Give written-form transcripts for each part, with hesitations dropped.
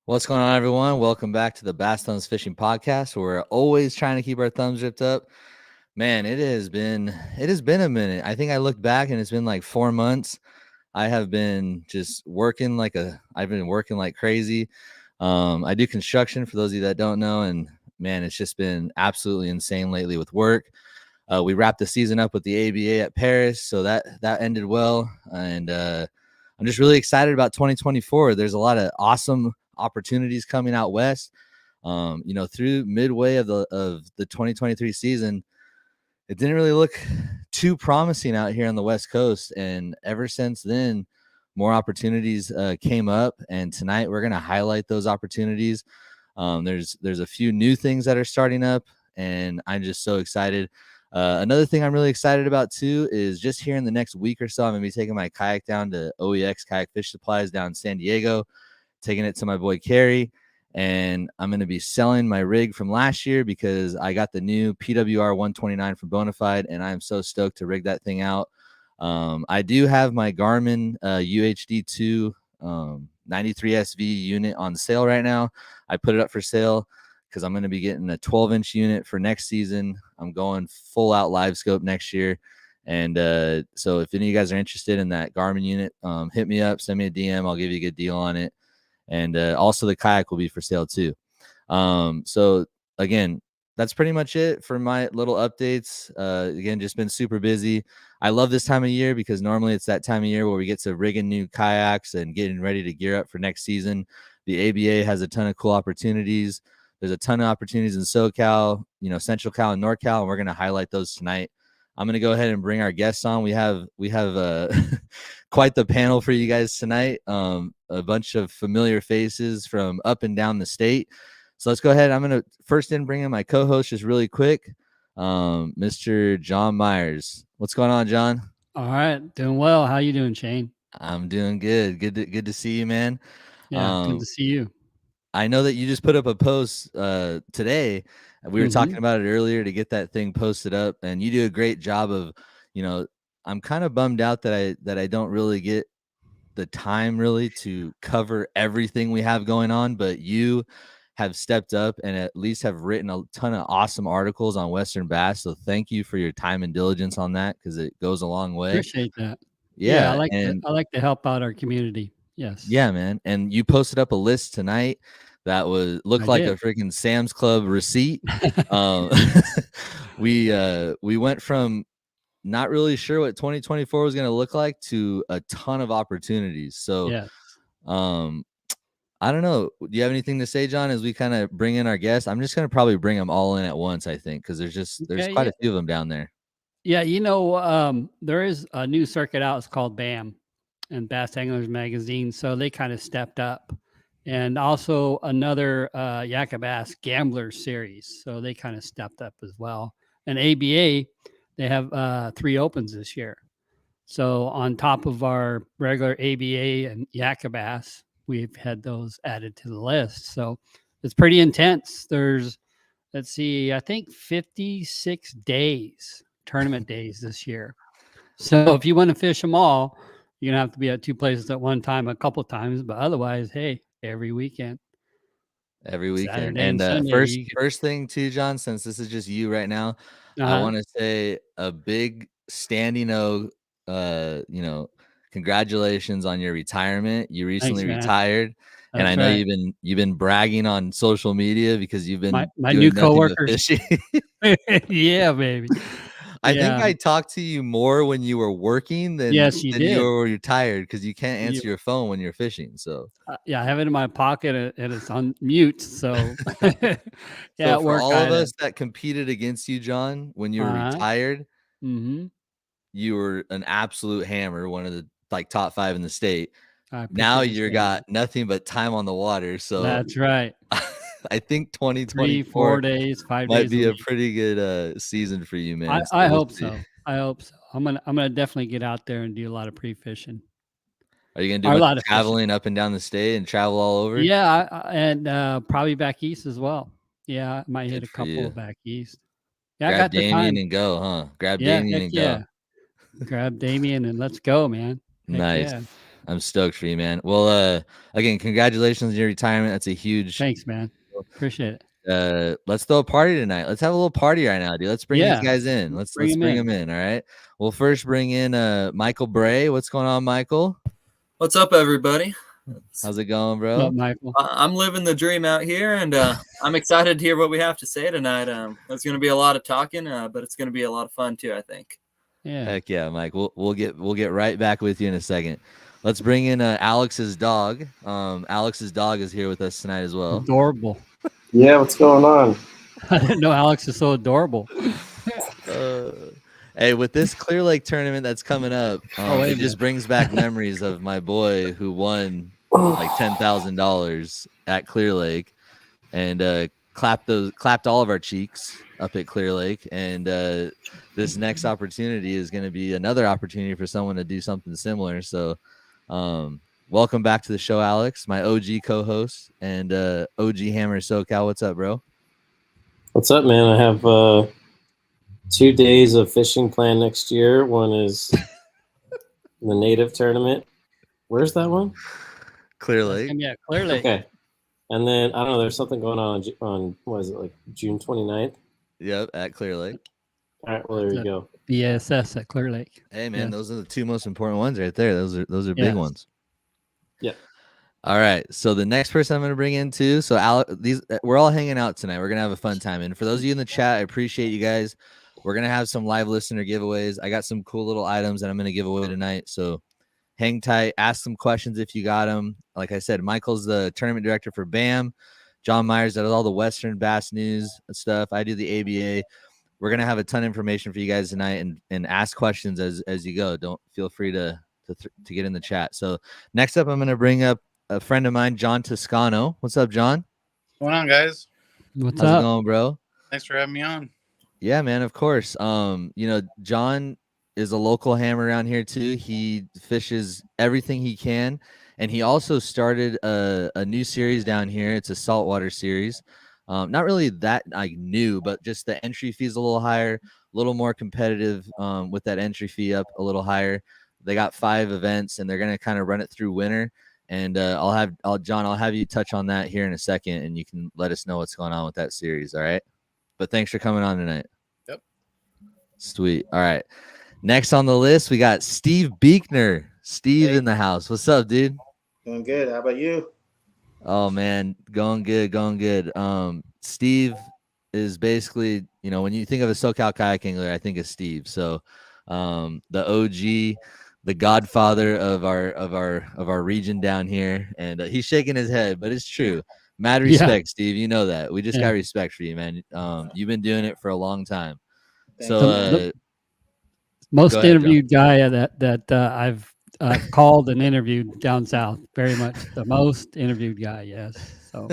What's going on, everyone? Welcome back to the Bass Thumbs Fishing Podcast, where we're always trying to keep our thumbs ripped up. Man, it has been a minute. I think I looked back and it's been like 4 months. I have been just working I've been working like crazy. I do construction for those of you that don't know, and man, it's just been absolutely insane lately with work. We wrapped the season up with the ABA at Paris, so that ended well, and I'm just really excited about 2024. There's a lot of awesome opportunities coming out west. Through midway of the 2023 season, it didn't really look too promising out here on the West Coast, and ever since then, more opportunities came up. And tonight, we're going to highlight those opportunities. There's a few new things that are starting up, and I'm just so excited. Another thing I'm really excited about too is just here in the next week or so, I'm gonna be taking my kayak down to OEX Kayak Fish Supplies down in San Diego, taking it to my boy Carrie, and I'm gonna be selling my rig from last year because I got the new PWR 129 from Bonafide, and I'm so stoked to rig that thing out. I do have my Garmin UHD2 93 SV unit on sale right now. I put it up for sale because I'm going to be getting a 12-inch unit for next season. I'm going full out live scope next year. And so if any of you guys are interested in that Garmin unit, hit me up, send me a DM. I'll give you a good deal on it. And also the kayak will be for sale too. So again, that's pretty much it for my little updates. Again, just been super busy. I love this time of year because normally it's that time of year where we get to rigging new kayaks and getting ready to gear up for next season. The ABA has a ton of cool opportunities. There's a ton of opportunities in SoCal, Central Cal and NorCal, and we're going to highlight those tonight. I'm going to go ahead and bring our guests on. We have quite the panel for you guys tonight. A bunch of familiar faces from up and down the state. So let's go ahead. I'm going to first bring in my co-host just really quick, Mr. John Myers. What's going on, John? All right, doing well. How you doing, Shane? I'm doing good. Good to see you, man. Yeah, good to see you. I know that you just put up a post today. We were talking about it earlier to get that thing posted up, and you do a great job of, I'm kind of bummed out that I don't really get the time really to cover everything we have going on, but you have stepped up and at least have written a ton of awesome articles on Western bass. So thank you for your time and diligence on that because it goes a long way. Appreciate that. Yeah, Yeah, and I like to help out our community. Yes, yeah, man. And you posted up a list tonight that looked I like a did. freaking Sam's Club receipt. Um, we went from not really sure what 2024 was going to look like to a ton of opportunities. So, Yes. um, I don't know. Do you have anything to say, John, as we kind of bring in our guests? I'm just going to probably bring them all in at once, I think, because there's Okay. quite Yeah. a few of them down there. Yeah. There is a new circuit out. It's called BAM, and Bass Anglers Magazine. So they kind of stepped up, and also another Yakka Bass Gamblers series. So they kind of stepped up as well. And ABA, they have 3 opens this year. So on top of our regular ABA and Yakka Bass, we've had those added to the list. So it's pretty intense. Let's see, I think 56 days, tournament days this year. So if you want to fish them all, you're gonna have to be at 2 places at one time, a couple times. But otherwise, hey, every weekend, Every weekend. Saturday And and Sunday, first you first thing too, John, since this is just you right now, can. I want to say a big standing O, congratulations on your retirement. You recently Thanks, man. retired, and I That's know right. you've been bragging on social media because you've been My new doing nothing but coworkers. fishing. Yeah, baby. I think Yeah. I talked to you more when you were working Yes, you than you did. were retired because you can't You answer your phone when you're fishing. So Yeah, I have it in my pocket and it's on mute. So, yeah, so at for work, all I of had us that competed against you, John, when you were uh-huh. retired, Mhm. you were an absolute hammer, one of the like top 5 in the state. I Now appreciate you you saying got that. nothing but time on the water. So That's right. I think 3, 2024 4 days, 5 might days a be a week. pretty good season for you, man. So I we'll hope see. so. I hope so. I'm gonna definitely get out there and do a lot of pre-fishing Are you gonna do a or a bunch lot of of fishing. traveling up and down the state and travel all over? Yeah, and probably back east as well. Yeah, I might hit Good a for couple you. back east. Yeah, I Grab got the Damien time. and go, huh? Grab Yeah, Damien heck and go. yeah. Grab Damien and let's go, man. Heck Nice. yeah. I'm stoked for you, man. Well, again, congratulations on your retirement. That's a huge. Thanks, man. Appreciate it. Let's throw a party tonight. Let's have a little party right now, dude. Let's bring these Yeah. guys in. Let's Bring 'em bring in. them in. All right. We'll first bring in Michael Bray. What's going on, Michael? What's up, everybody? How's it going, bro? What's up, Michael? I'm living the dream out here, and I'm excited to hear what we have to say tonight. There's going to be a lot of talking, but it's going to be a lot of fun too, I think. Yeah. Heck yeah, Mike. We'll get right back with you in a second. Let's bring in Alex's dog. Alex's dog is here with us tonight as well. Adorable. Yeah, what's going on? I didn't know Alex is so adorable. Hey, with this Clear Lake tournament that's coming up, it just minute. brings back memories of my boy who won like $10,000 at Clear Lake, and clapped all of our cheeks up at Clear Lake. And this next opportunity is going to be another opportunity for someone to do something similar. So, welcome back to the show, Alex, my OG co-host and OG Hammer SoCal. What's up, bro? What's up, man? I have 2 days of fishing planned next year. One is the native tournament. Where's that one? Clear Lake. Yeah, Clear Lake. Okay. And then, I don't know, there's something going on what is it, like June 29th? Yep, at Clear Lake. All right, well, there you go. BSS at Clear Lake. Hey, man, Yes. those are the two most important ones right there. Those are big Yes. ones. Yeah. All right. So the next person I'm going to bring in too. So we're all hanging out tonight. We're going to have a fun time. And for those of you in the chat, I appreciate you guys. We're going to have some live listener giveaways. I got some cool little items that I'm going to give away tonight. So hang tight, ask some questions if you got them. Like I said, Michael's the tournament director for BAM. John Myers does all the Western Bass News stuff. I do the ABA. We're going to have a ton of information for you guys tonight, and ask questions as you go. Don't feel free to get in the chat. So next up, I'm going to bring up a friend of mine, John Toscano. What's up, John? What's going on, guys? What's How's up? it going, bro? Thanks for having me on. Yeah, man, of course. John is a local hammer around here too. He fishes everything he can, and he also started a new series down here. It's a saltwater series. Not really that new, but just the entry fee is a little higher, a little more competitive with that entry fee up a little higher. They got 5 events, and they're gonna kind of run it through winter. And John, I'll have you touch on that here in a second, and you can let us know what's going on with that series. All right. But thanks for coming on tonight. Yep. Sweet. All right. Next on the list, we got Steve Beekner. Steve in the house. What's up, dude? Doing good. How about you? Oh man, going good. Steve is basically, when you think of a SoCal kayak angler, I think of Steve. So, the OG, the godfather of our region down here, and he's shaking his head, but it's true. Mad respect, Steve. You know that. We just got respect for you, man. You've been doing it for a long time. So, the most interviewed guy that I've called and interviewed down south. Very much the most interviewed guy. Yes. So.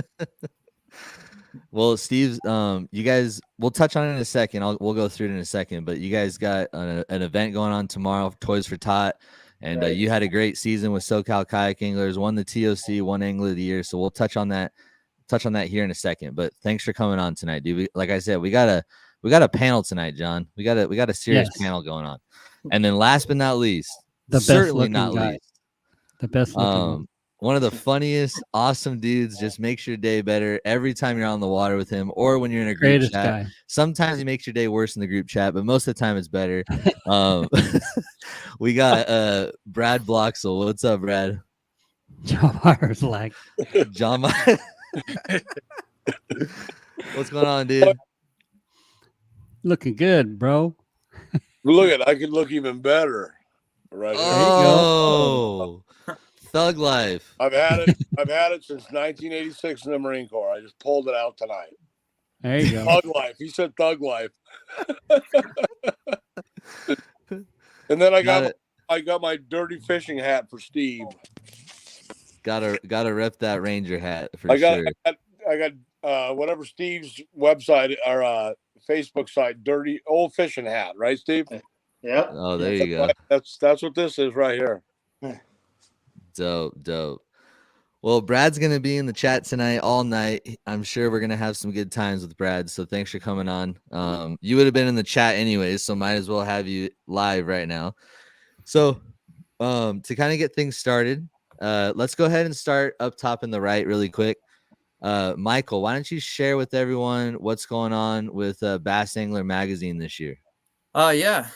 Well, Steve's, you guys, we'll touch on it in a second. We'll go through it in a second, but you guys got an event going on tomorrow, Toys for Tot, and Right. You had a great season with SoCal Kayak Anglers, won the TOC, won Angler of the Year. So we'll touch on that here in a second. But thanks for coming on tonight, dude. Like I said, we got a panel tonight, John. We got a serious panel going on. And then last but not least, the best certainly looking not guy. least, the best looking one of the funniest, awesome dudes. Just makes your day better every time you're on the water with him, or when you're in a group greatest chat. guy. Sometimes he makes your day worse in the group chat, but most of the time it's better. We got Brad Bloxel. What's up, Brad? John Myers like John Myers. What's going on, dude? looking good, bro. Look at, I could look even better. Right. Oh, thug life. I've had it since 1986 in the Marine Corps. I just pulled it out tonight. There you go. Thug life. He said thug life. And then I got my dirty fishing hat for Steve. Gotta rep that Ranger hat for sure. I got whatever Steve's website or Facebook site, dirty old fishing hat, right, Steve? Yep. Oh, there you go. That's what this is right here. Dope. Well, Brad's gonna be in the chat tonight all night. I'm sure we're gonna have some good times with Brad. So thanks for coming on. You would have been in the chat anyways, so might as well have you live right now. So, to kind of get things started, Let's go ahead and start up top in the right really quick. Michael, why don't you share with everyone what's going on with Bass Angler Magazine this year? Yeah.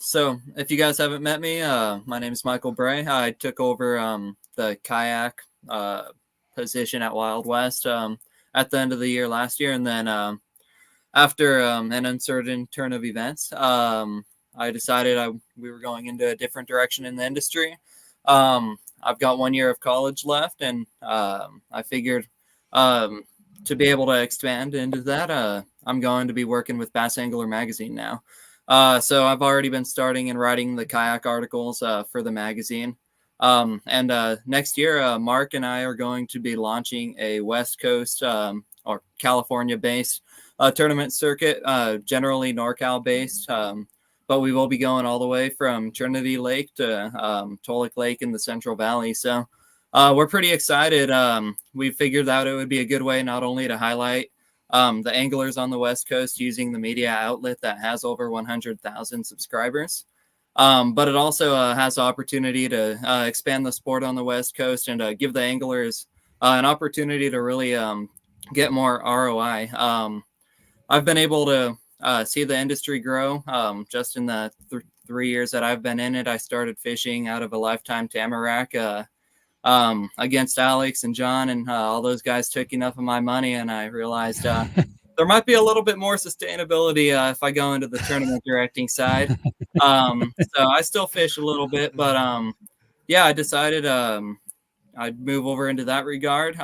So if you guys haven't met me, my name is Michael Bray. I took over the kayak position at Wild West at the end of the year last year, and then after an uncertain turn of events, I decided we were going into a different direction in the industry. I've got 1 year of college left, and I figured to be able to expand into that, I'm going to be working with Bass Angler Magazine now. So I've already been starting and writing the kayak articles for the magazine. And next year, Mark and I are going to be launching a West Coast or California-based tournament circuit, generally NorCal based, but we will be going all the way from Trinity Lake to Tolic Lake in the Central Valley. So we're pretty excited. We figured out it would be a good way not only to highlight the anglers on the West Coast using the media outlet that has over 100,000 subscribers, but it also has the opportunity to expand the sport on the West Coast and give the anglers an opportunity to really get more ROI. I've been able to see the industry grow just in the 3 years that I've been in it. I started fishing out of a lifetime Tamarack against Alex and John, and all those guys took enough of my money, and I realized there might be a little bit more sustainability if I go into the tournament directing side. So I still fish a little bit, but yeah, I decided I'd move over into that regard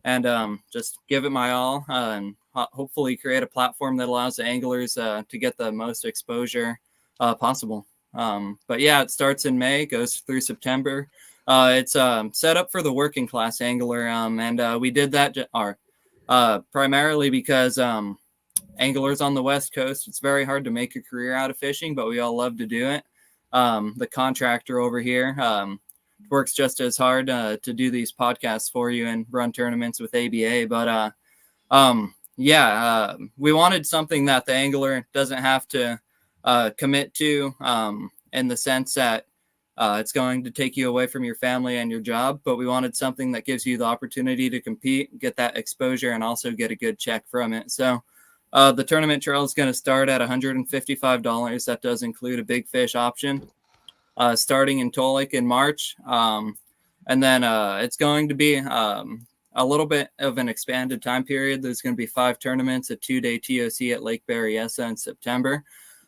and just give it my all and hopefully create a platform that allows the anglers to get the most exposure possible. But yeah, it starts in May, goes through September. It's set up for the working class angler, and we did that primarily because anglers on the West Coast, it's very hard to make a career out of fishing, but we all love to do it. The contractor over here works just as hard to do these podcasts for you and run tournaments with ABA. But we wanted something that the angler doesn't have to commit to in the sense that it's going to take you away from your family and your job, but we wanted something that gives you the opportunity to compete, get that exposure, and also get a good check from it. So the tournament trail is going to start at $155. That does include a big fish option, starting in Tolic in March. And then it's going to be a little bit of an expanded time period. There's going to be 5 tournaments, a 2-day TOC at Lake Berryessa in September.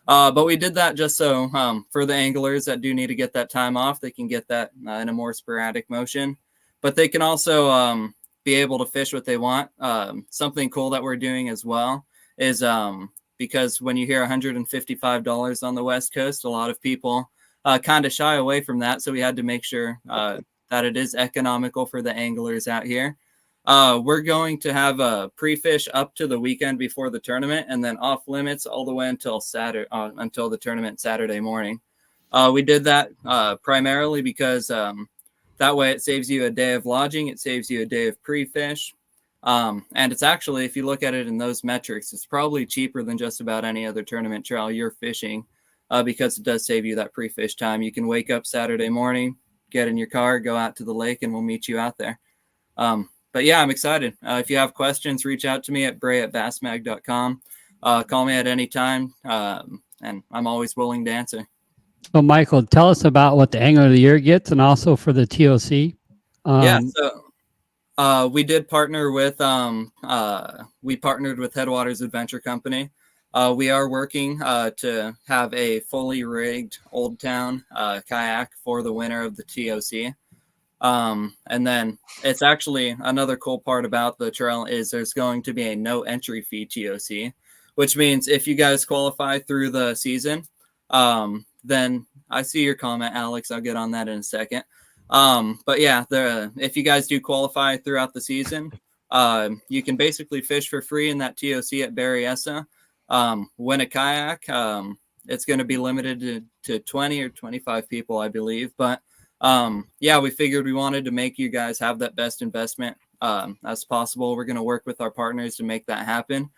But we did that just so for the anglers that do need to get that time off, they can get that in a more sporadic motion. But they can also be able to fish what they want. Something cool that we're doing as well is because when you hear $155 on the West Coast, a lot of people kind of shy away from that. So we had to make sure that it is economical for the anglers out here. We're going to have a pre-fish up to the weekend before the tournament, and then off limits all the way until until the tournament Saturday morning. We did that primarily because that way it saves you a day of lodging, it saves you a day of pre-fish, and it's actually, if you look at it in those metrics, it's probably cheaper than just about any other tournament trail you're fishing because it does save you that pre-fish time. You can wake up Saturday morning, get in your car, go out to the lake, and we'll meet you out there. But yeah, I'm excited. If you have questions, reach out to me at bray@bassmag.com. Call me at any time, and I'm always willing to answer. So, Michael, tell us about what the Angler of the Year gets, and also for the TOC. So we did partner with Headwaters Adventure Company. We are working to have a fully rigged Old Town kayak for the winner of the TOC. And then it's actually another cool part about the trail is there's going to be a no entry fee TOC, which means if you guys qualify through the season, then I see your comment, Alex. I'll get on that in a second. But yeah, if you guys do qualify throughout the season, you can basically fish for free in that TOC at Berryessa. Win a kayak. It's going to be limited to 20 or 25 people, I believe. But yeah, we figured we wanted to make you guys have that best investment as possible. We're going to work with our partners to make that happen.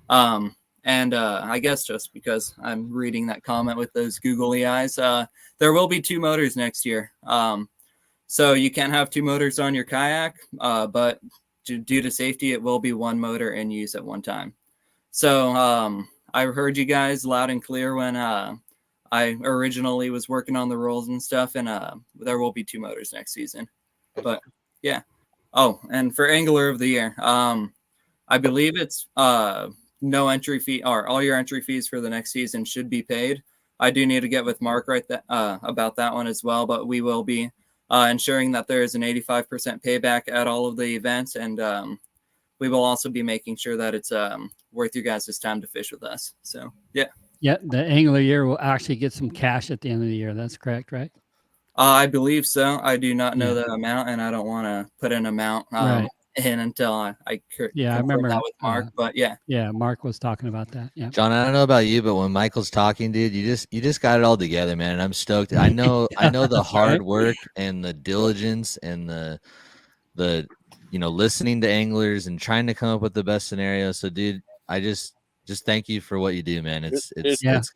And I guess just because I'm reading that comment with those googly eyes, there will be 2 motors next year. So you can't have 2 motors on your kayak, but due to safety, it will be 1 motor in use at one time. So I heard you guys loud and clear when I originally was working on the rules and stuff, and there will be 2 motors next season. But yeah. Oh, and for Angler of the Year, I believe it's no entry fee, or all your entry fees for the next season should be paid. I do need to get with Mark about that one as well, but we will be ensuring that there is an 85% payback at all of the events, and we will also be making sure that it's worth your guys' time to fish with us. So yeah. Yeah, the Angler Year will actually get some cash at the end of the year. That's correct, right? I believe so. I do not know Yeah. the amount, and I don't want to put an amount Right. in until I Yeah, I confirm remember that with Mark. But yeah, Yeah, Mark was talking about that. Yeah. John, I don't know about you, but when Michael's talking, dude, you just got it all together, man. And I'm stoked. I know the That's hard right. work and the diligence and the listening to anglers and trying to come up with the best scenario. So, dude, I just thank you for what you do, man. It's Yeah. not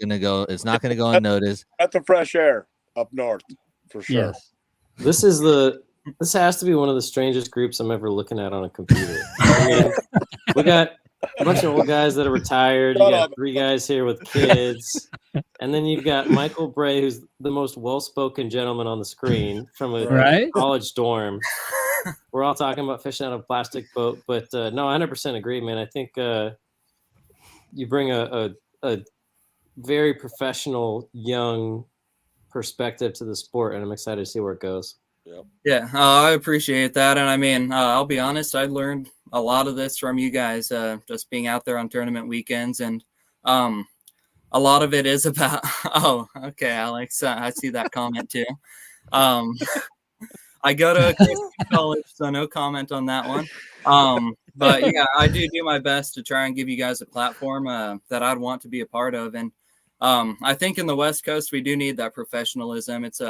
gonna go unnoticed. At the fresh air up north, for sure. Yes. This has to be one of the strangest groups I'm ever looking at on a computer. I mean, we got a bunch of old guys that are retired. You Shut got up. 3 guys here with kids. And then you've got Michael Bray, who's the most well-spoken gentleman on the screen from a Right. college dorm. We're all talking about fishing out of a plastic boat. But no, I 100% agree, man. I think you bring a very professional, young perspective to the sport, and I'm excited to see where it goes. yeah, I appreciate that. And I mean, I'll be honest, I learned a lot of this from you guys, just being out there on tournament weekends, and a lot of it is about. Oh, okay, Alex, I see that comment too. I go to a Christian college, so no comment on that one. But yeah, I do my best to try and give you guys a platform that I'd want to be a part of. And I think in the West Coast, we do need that professionalism. It's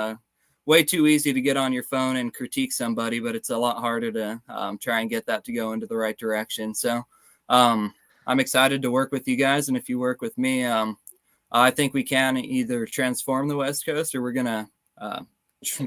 way too easy to get on your phone and critique somebody, but it's a lot harder to try and get that to go into the right direction. So I'm excited to work with you guys. And if you work with me, I think we can either transform the West Coast, or we're going to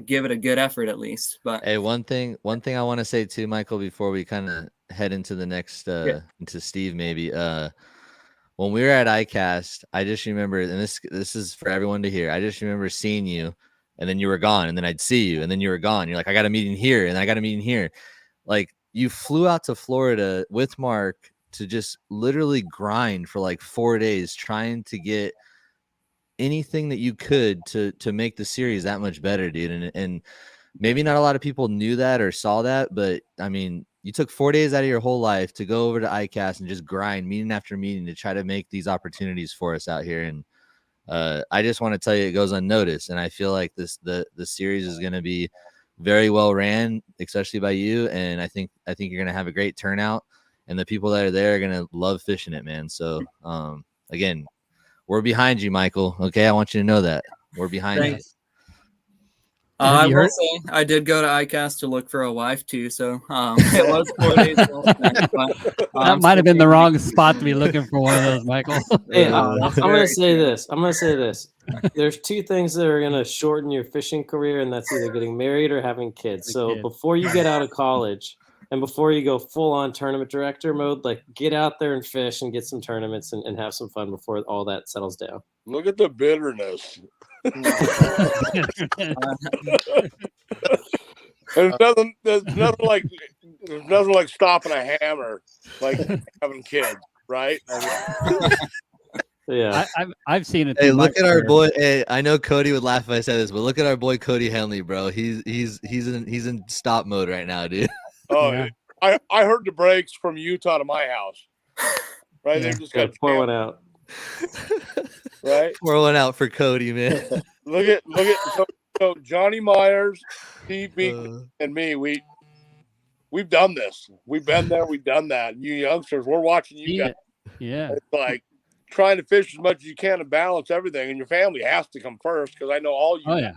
give it a good effort at least. But Hey, one thing I want to say too, Michael, before we kind of head into the next into Steve, maybe when we were at ICAST, I just remember, and this is for everyone to hear, I just remember seeing you, and then you were gone, and then I'd see you, and then you were gone. You're like, I got a meeting here, and I got a meeting here. Like, you flew out to Florida with Mark to just literally grind for like 4 days trying to get anything that you could to make the series that much better, dude. And maybe not a lot of people knew that or saw that, but I mean, you took 4 days out of your whole life to go over to ICAST and just grind meeting after meeting to try to make these opportunities for us out here. And I just want to tell you, it goes unnoticed. And I feel like the series is going to be very well ran, especially by you. And I think you're going to have a great turnout, and the people that are there are going to love fishing it, man. So again, we're behind you, Michael. Okay, I want you to know that we're behind you. thanks. I will say I did go to ICAST to look for a wife too, so it was 4 days. Well spent, but, That might have been the wrong spot to be looking for one of those, Michael. Hey, I'm going to say this. There's 2 things that are going to shorten your fishing career, and that's either getting married or having kids. So before you get out of college and before you go full-on tournament director mode, like, get out there and fish and get some tournaments and have some fun before all that settles down. Look at the bitterness. There's nothing like stopping a hammer, like having kids, right? Yeah. I've seen it. Hey, look at our boy. Hey, I know Cody would laugh if I said this, but look at our boy Cody Henley, bro. He's in stop mode right now, dude. Oh, Yeah. I heard the breaks from Utah to my house. Right, Yeah. they just got Pour one out. right. Pour one out for Cody, man. Look at so Johnny Myers, Steve Beacon, and me. We've done this. We've been there. We've done that. You youngsters, we're watching you guys. Yeah. It's like trying to fish as much as you can and balance everything, and your family has to come first, because I know all you. Oh yeah.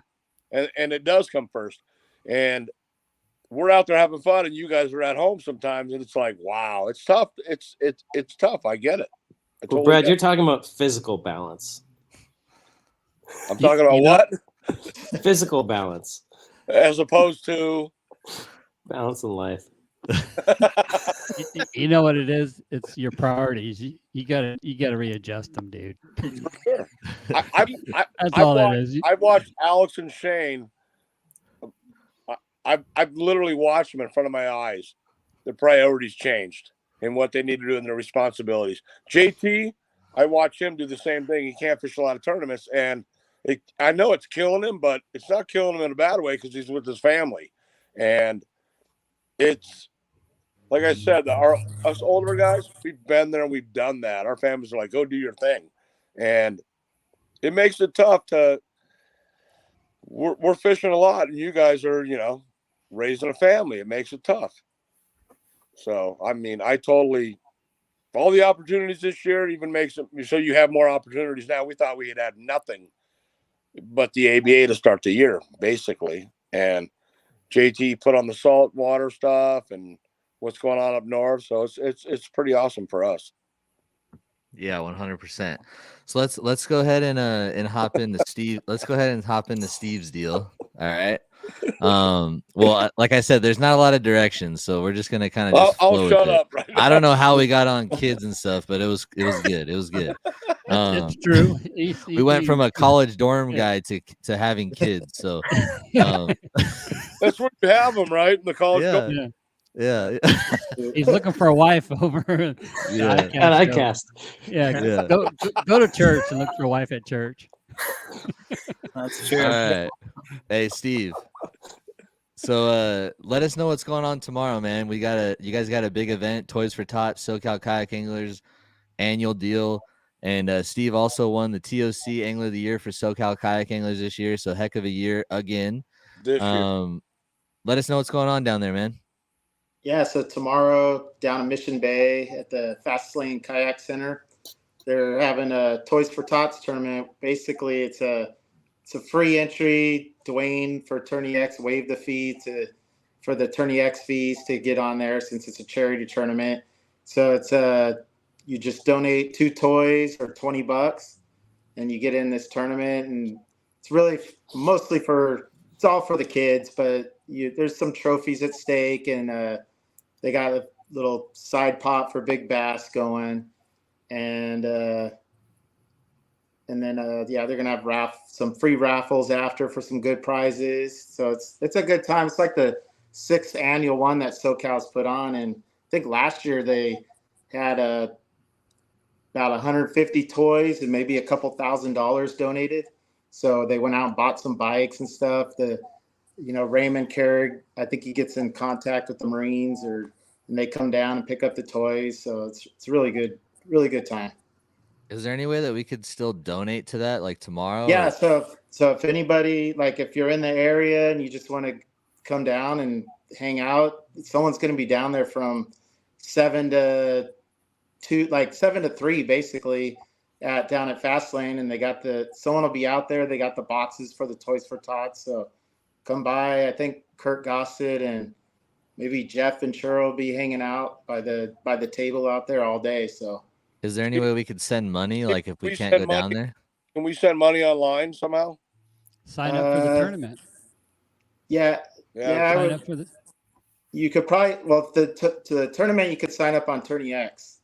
And it does come first. And we're out there having fun, and you guys are at home sometimes, and it's like, wow, it's tough. It's tough. I get it. Well, Brad, you're talking about physical balance. I'm talking about what? Physical balance. as opposed to balance in life. You know what it is? It's your priorities. You gotta readjust them, dude. Sure. I've all that watched, is. I've watched Alex and Shane. I've literally watched them in front of my eyes. The priorities changed and what they need to do and their responsibilities. JT, I watch him do the same thing. He can't fish a lot of tournaments, and I know it's killing him, but it's not killing him in a bad way because he's with his family. And it's like I said, us older guys, we've been there and we've done that. Our families are like, go do your thing. And it makes it tough to we're fishing a lot, and you guys are, raising a family. It makes it tough. So I mean, all the opportunities this year even makes it so you have more opportunities now. We thought we had nothing but the ABA to start the year, basically. And JT put on the salt water stuff and what's going on up north. So it's pretty awesome for us. Yeah, 100%. So let's go ahead and hop into Steve. Let's go ahead and hop into Steve's deal. All right. Well, like I said, there's not a lot of directions, so we're just gonna kind of just I'll flow shut with it. up right now. I don't know how we got on kids and stuff, but it was good. It was good. It's true. We went from a college dorm guy to having kids. So that's where you have them, right? In the college. Yeah. He's looking for a wife over At ICAST. Yeah. Go to church and look for a wife at church. That's true. All right. Hey, Steve. So let us know what's going on tomorrow, man. You guys got a big event, Toys for Tots, SoCal Kayak Anglers annual deal. And Steve also won the TOC Angler of the Year for SoCal Kayak Anglers this year. So heck of a year again. This year. Let us know what's going on down there, man. Yeah, so tomorrow down in Mission Bay at the Fast Lane Kayak Center, they're having a Toys for Tots tournament. Basically, it's a free entry. Dwayne for Tourney X waived the fee for the Tourney X fees to get on there since it's a charity tournament. So it's you just donate 2 toys or $20, and you get in this tournament. And it's really mostly it's all for the kids, but there's some trophies at stake, and they got a little side pot for big bass going, and then they're gonna have some free raffles after for some good prizes. So it's a good time. It's like the 6th annual one that SoCal's put on, and I think last year they had about 150 toys and maybe a couple $1,000 donated. So they went out and bought some bikes and stuff. Raymond Carrig, I think he gets in contact with the Marines, and they come down and pick up the toys. So it's really good time. Is there any way that we could still donate to that, like tomorrow? Yeah. So if anybody, like if you're in the area and you just want to come down and hang out, someone's going to be down there from 7 to 3, basically, down at Fast Lane, and someone will be out there. They got the boxes for the Toys for Tots. So come by. I think Kurt Gossett and maybe Jeff and Churro will be hanging out by the table out there all day. So is there any way we could send money, like if we can't go down there? Can we send money online somehow? Sign up for the tournament. Yeah. Sign up for the. You could probably to the tournament you could sign up on Tourney X.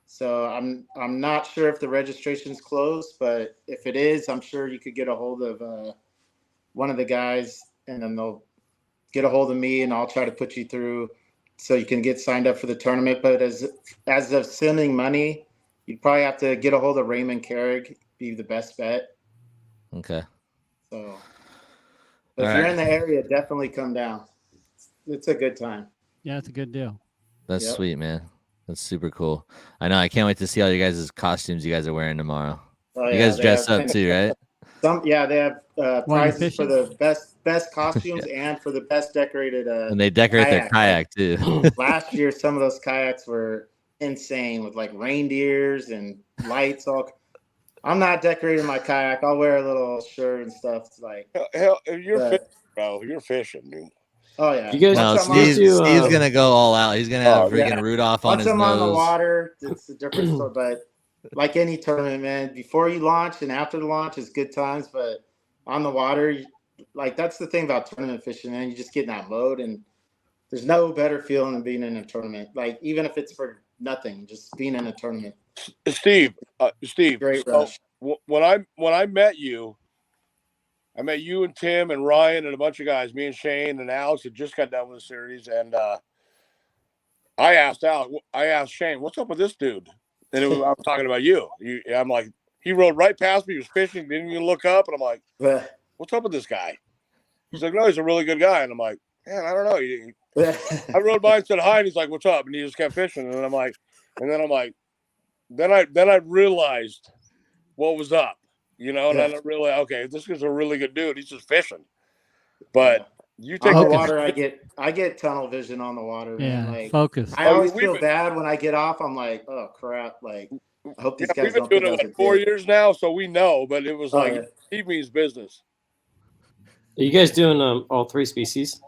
So I'm not sure if the registration is closed, but if it is, I'm sure you could get a hold of one of the guys, and then they'll get a hold of me, and I'll try to put you through so you can get signed up for the tournament. But as of sending money, you'd probably have to get a hold of Raymond Carrig, be the best bet. Okay. So if you're in the area, definitely come down. It's a good time. Yeah, it's a good deal. That's sweet, man. That's super cool. I know. I can't wait to see all you guys' costumes you guys are wearing tomorrow. Oh, you guys dress up too, right? They have prizes for the best costumes and for the best decorated. And they decorate their kayak too. Last year, some of those kayaks were insane with like reindeers and lights. I'm not decorating my kayak. I'll wear a little shirt and stuff. It's like hell, you're fishing, bro. You're fishing, dude. Oh yeah. You guys, no, Steve's gonna go all out. He's gonna have freaking Rudolph on his nose. Once I'm on the water, it's a different story. But like any tournament, man, before you launch and after the launch is good times. But on the water, like that's the thing about tournament fishing, man. You just get in that mode, and there's no better feeling than being in a tournament. Like even if it's for nothing, just being in a tournament. Steve, Great so rush. when I met you and Tim and Ryan and a bunch of guys. Me and Shane and Alex had just got done with the series, and I asked Shane, "What's up with this dude?" And I'm talking about you. I'm like, he rode right past me. He was fishing, didn't even look up, and I'm like, But "What's up with this guy?" He's like, "No, he's a really good guy." And I'm like, "Man, I don't know." I rode by and said hi, and he's like, "What's up?" And he just kept fishing, and I'm like, then I realized what was up, and then I realized, okay, this is a really good dude. He's just fishing, but you take on the Focus. water, I get tunnel vision on the water, man. Yeah, Like focus. I always feel bad when I get off. I'm like, oh crap! Like I hope these guys we've been don't doing think I it was like a 4 dick. years now, so we know. But it was Oh, like yeah. keep me his business. Are you guys doing all 3 species?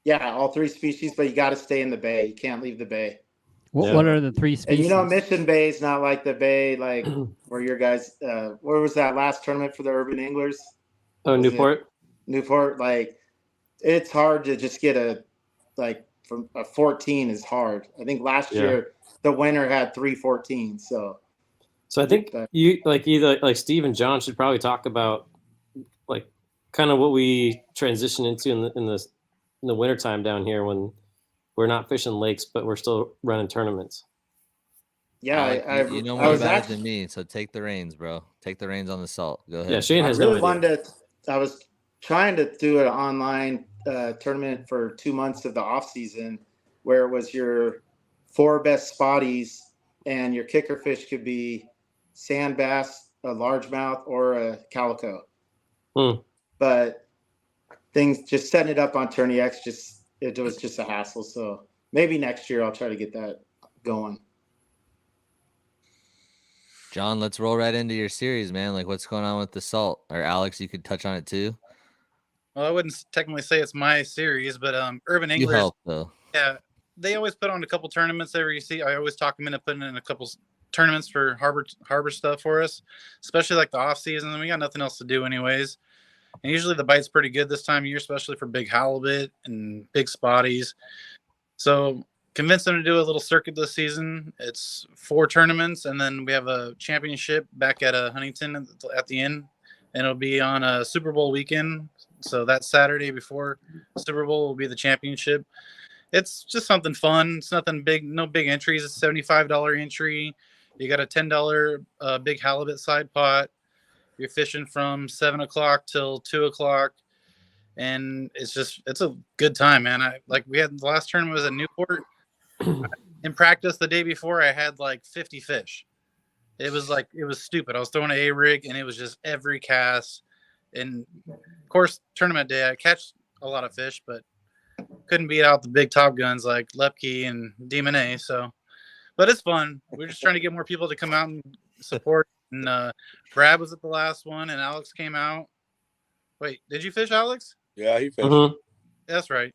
Yeah, all 3 species, but you got to stay in the bay. You can't leave the bay. What are the 3 And species? Mission Bay is not like the bay like where your guys. Where was that last tournament for the urban anglers? Oh, Newport. Newport, like it's hard to just get from a 14 is hard. I think last year the winner had 3 14s. So I think you either like Steve and John should probably talk about like kind of what we transition into in the wintertime down here when we're not fishing lakes, but we're still running tournaments. Yeah, you know more about it than me, so take the reins, bro. Take the reins on the salt. Go ahead. Yeah, Shane has no idea. I was trying to do an online tournament for 2 months of the off season, where it was your 4 best spotties, and your kicker fish could be sand bass, a largemouth, or a calico. But things just setting it up on Tourney X, it was just a hassle. So maybe next year I'll try to get that going. John, let's roll right into your series, man. Like, what's going on with the salt? Or Alex, you could touch on it too. Well, I wouldn't technically say it's my series, but Urban Anglers. You help though. Yeah, they always put on a couple tournaments every see. I always talk them into putting in a couple tournaments for harbor stuff for us, especially like the off season. We got nothing else to do anyways, and usually the bite's pretty good this time of year, especially for big halibut and big spotties. So convinced them to do a little circuit this season. It's 4 tournaments, and then we have a championship back at Huntington at the end, and it'll be on a Super Bowl weekend. So that Saturday before Super Bowl will be the championship. It's just something fun. It's nothing big, no big entries. It's $75 entry. You got a $10 big halibut side pot. You're fishing from 7 o'clock till 2 o'clock. And it's a good time, man. We had the last tournament was at Newport. In practice the day before, I had like 50 fish. It was stupid. I was throwing an A-rig, and it was just every cast. And of course, tournament day, I catch a lot of fish, but couldn't beat out the big top guns like Lepke and Demon A. So, but it's fun. We're just trying to get more people to come out and support. And Brad was at the last one, and Alex came out. Wait, did you fish, Alex? Yeah, he fished. That's right.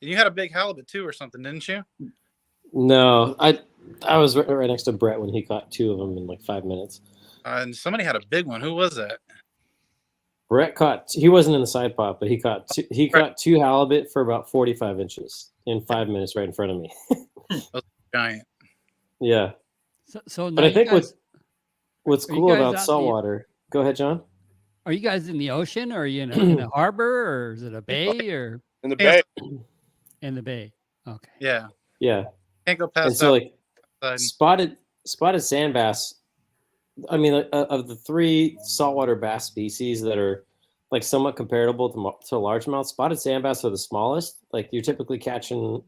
And you had a big halibut too, or something, didn't you? No, I was right next to Brett when he caught 2 of them in like 5 minutes. And somebody had a big one. Who was that? Brett caught. He wasn't in the side pot, but he caught 2 halibut for about 45 inches in 5 minutes right in front of me. That's giant. Yeah. So but I think what's cool about saltwater. Go ahead, John. Are you guys in the ocean, or are you in a harbor, or is it a bay, or in the bay? In the bay. Okay. Yeah. Yeah. Can't go past. And so spotted sand bass. I mean, of the 3 saltwater bass species that are like somewhat comparable to largemouth, spotted sand bass are the smallest. Like you're typically catching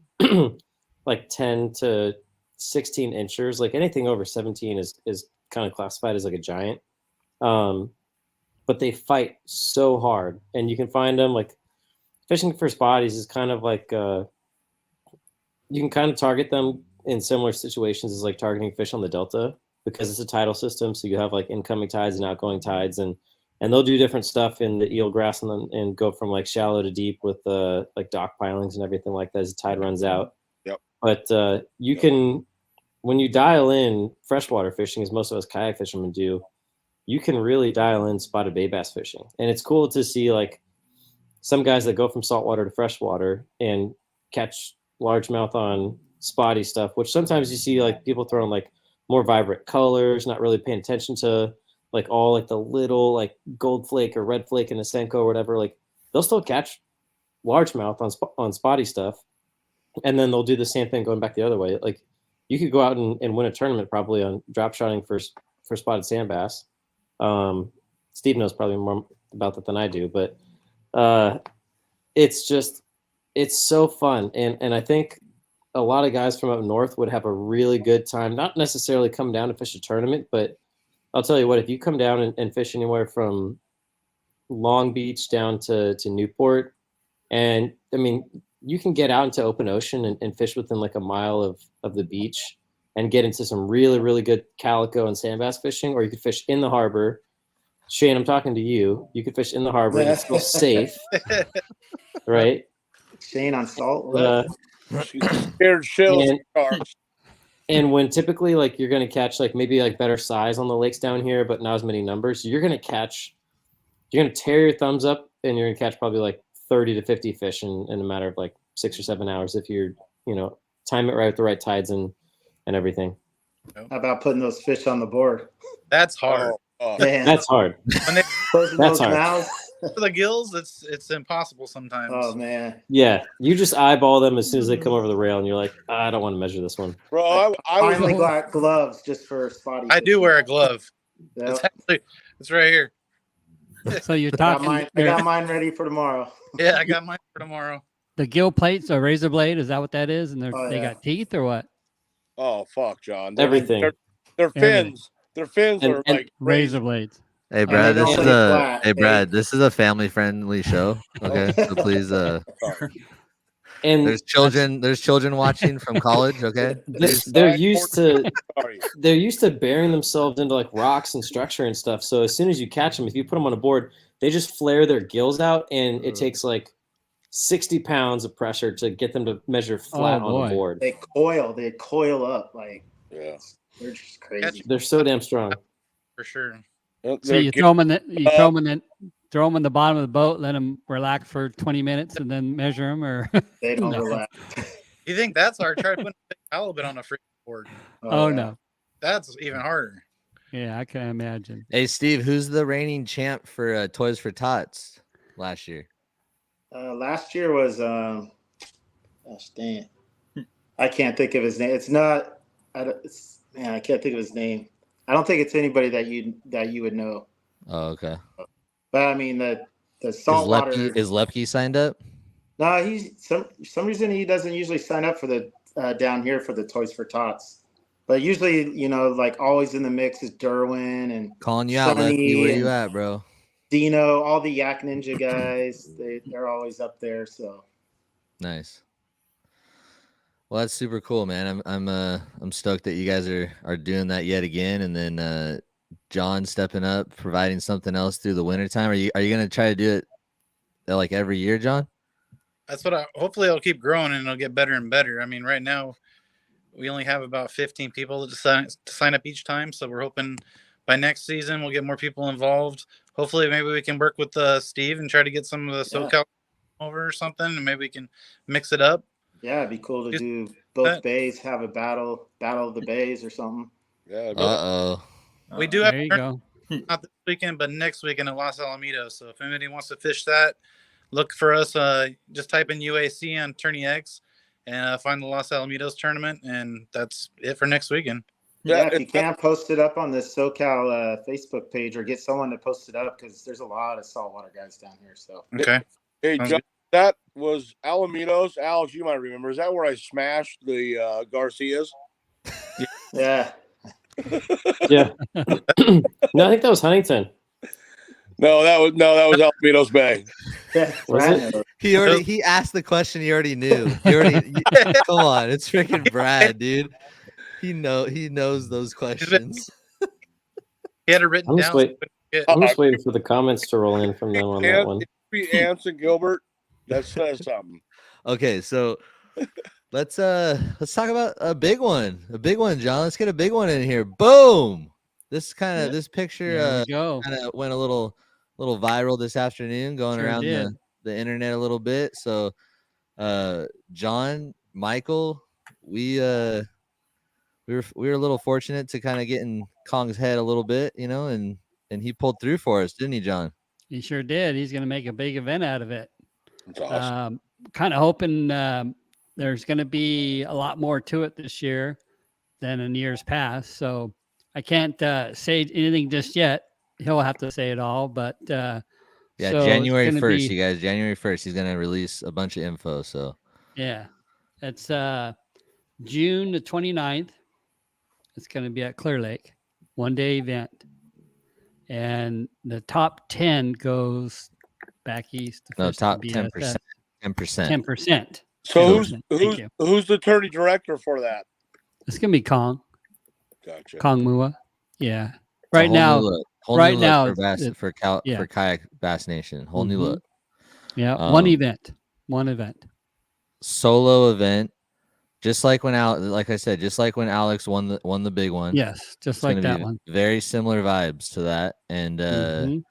like 10 to 16 inchers. Like anything over 17 is kind of classified as like a giant. But they fight so hard, and you can find them like fishing for spotties is kind of like you can kind of target them in similar situations as like targeting fish on the delta, because it's a tidal system. So you have like incoming tides and outgoing tides, and they'll do different stuff in the eelgrass and go from like shallow to deep with like dock pilings and everything like that as the tide runs out. Yep. But you can, when you dial in freshwater fishing, as most of us kayak fishermen do, you can really dial in spotted bay bass fishing. And it's cool to see like some guys that go from saltwater to freshwater and catch largemouth on spotty stuff, which sometimes you see like people throwing like more vibrant colors, not really paying attention to like all like the little like gold flake or red flake in a Senko or whatever. Like they'll still catch largemouth on spotty stuff, and then they'll do the same thing going back the other way. Like you could go out and win a tournament probably on drop shotting for spotted sand bass. Steve knows probably more about that than I do, but it's so fun. And I think a lot of guys from up north would have a really good time, not necessarily come down to fish a tournament, but I'll tell you what, if you come down and fish anywhere from Long Beach down to Newport, and I mean, you can get out into open ocean and fish within like a mile of the beach and get into some really, really good calico and sand bass fishing, or you could fish in the harbor. Shane, I'm talking to you. You could fish in the harbor. It's still safe, right? Shane on salt. She's scared shitless. And when typically like you're going to catch like maybe like better size on the lakes down here, but not as many numbers, you're going to tear your thumbs up and you're going to catch probably like 30 to 50 fish in a matter of like 6 or 7 hours if you're, time it right with the right tides and everything. How about putting those fish on the board? That's hard. Man. That's hard. When they That's hard. Mouths. for the gills, it's impossible sometimes. Oh man. Yeah, you just eyeball them as soon as they come over the rail, and you're like, I don't want to measure this one. Bro, I finally got gloves just for spotty. I do wear a glove. Yep. It's right here. So you're I got talking. mine- I got mine ready for tomorrow. Yeah, I got mine for tomorrow. The gill plates, a razor blade. Is that what that is? And Oh, they yeah. got teeth or what? Oh fuck, John. Everything. Their fins. Their fins And- are and like Razor blades. Hey they Brad, don't this is lay a flat. hey They- Brad, this is a family friendly show. Okay, so please, And there's children watching from college. Okay, they're used to Sorry. they're used to burying themselves into like rocks and structure and stuff. So as soon as you catch them, if you put them on a board, they just flare their gills out, and it takes like 60 pounds of pressure to get them to measure flat on boy. a board. They coil up like Yeah. they're just crazy. They're so damn strong. For sure. So They're you throw them in the bottom of the boat, let them relax for 20 minutes, and then measure them. Or They don't No. relax. You think that's hard? Try to put a big halibut on a freaking board. oh yeah. no, That's even harder. yeah, I can imagine. hey Steve, who's the reigning champ for Toys for Tots last year? Last year was gosh dang it. I can't think of his name. It's not. I can't think of his name. I don't think it's anybody that you would know. Oh, okay. But I mean the Is saltwater. Lepke signed up? No, he's some reason he doesn't usually sign up for the down here for the Toys for Tots. But usually, like always in the mix is Derwin and Calling you out, Sonny Lepke. Where you and- at, bro? Dino, all the Yak Ninja guys. They're always up there. So Nice. Well, that's super cool, man. I'm stoked that you guys are doing that yet again, and then John stepping up, providing something else through the wintertime. Are you gonna try to do it like every year, John? That's what hopefully it'll keep growing and it'll get better and better. I mean, right now we only have about 15 people to sign up each time. So we're hoping by next season we'll get more people involved. Hopefully maybe we can work with Steve and try to get some of the SoCal over or something, and maybe we can mix it up. yeah, it'd be cool to do both bays, have a battle of the bays or something. Yeah. Uh-oh. We do have There a you tournament, go. not this weekend, but next weekend at Los Alamitos. So if anybody wants to fish that, look for us. Just type in UAC on Tourney X and find the Los Alamitos tournament, and that's it for next weekend. Yeah, if you can post it up on the SoCal Facebook page or get someone to post it up because there's a lot of saltwater guys down here. So Okay. Hey, Sounds John, good. that was Alamitos. Alex, you might remember. Is that where I smashed the Garcias? yeah, Yeah. No, I think that was Huntington. No, that was Alamitos Bay. Was it? He asked the question he already knew. Come on, it's freaking Brad, dude. He knows those questions. He had it written I'm just, down. I'm just waiting for the comments to roll in from them on that one. Ants and Gilbert. That says something. Okay, so let's talk about a big one, John. Let's get a big one in here. Boom! This There picture we go. kind of went a little viral this afternoon, going Sure around did. the internet a little bit. So, John, Michael, we were a little fortunate to kind of get in Kong's head a little bit, you know, and he pulled through for us, didn't he, John? He sure did. He's going to make a big event out of it. That's awesome. Kind of hoping there's going to be a lot more to it this year than in years past. So I can't say anything just yet. He'll have to say it all, but yeah, so January 1st, you guys. January 1st, he's gonna release a bunch of info. So yeah, it's June the 29th. It's going to be at Clear Lake, 1-day event, and the top 10 goes back east. To no, fish top the 10%, 10%. 10%. So 10%. who's the attorney director for that? It's going to be Kong. Gotcha. Kong Mua. Yeah. It's a Right now, whole new look for Kayak Bass Nation. Whole new look. Yeah, one event. Solo event. Just like when like I said, just like when Alex won the big one. Yes, just like that one. Very similar vibes to that. And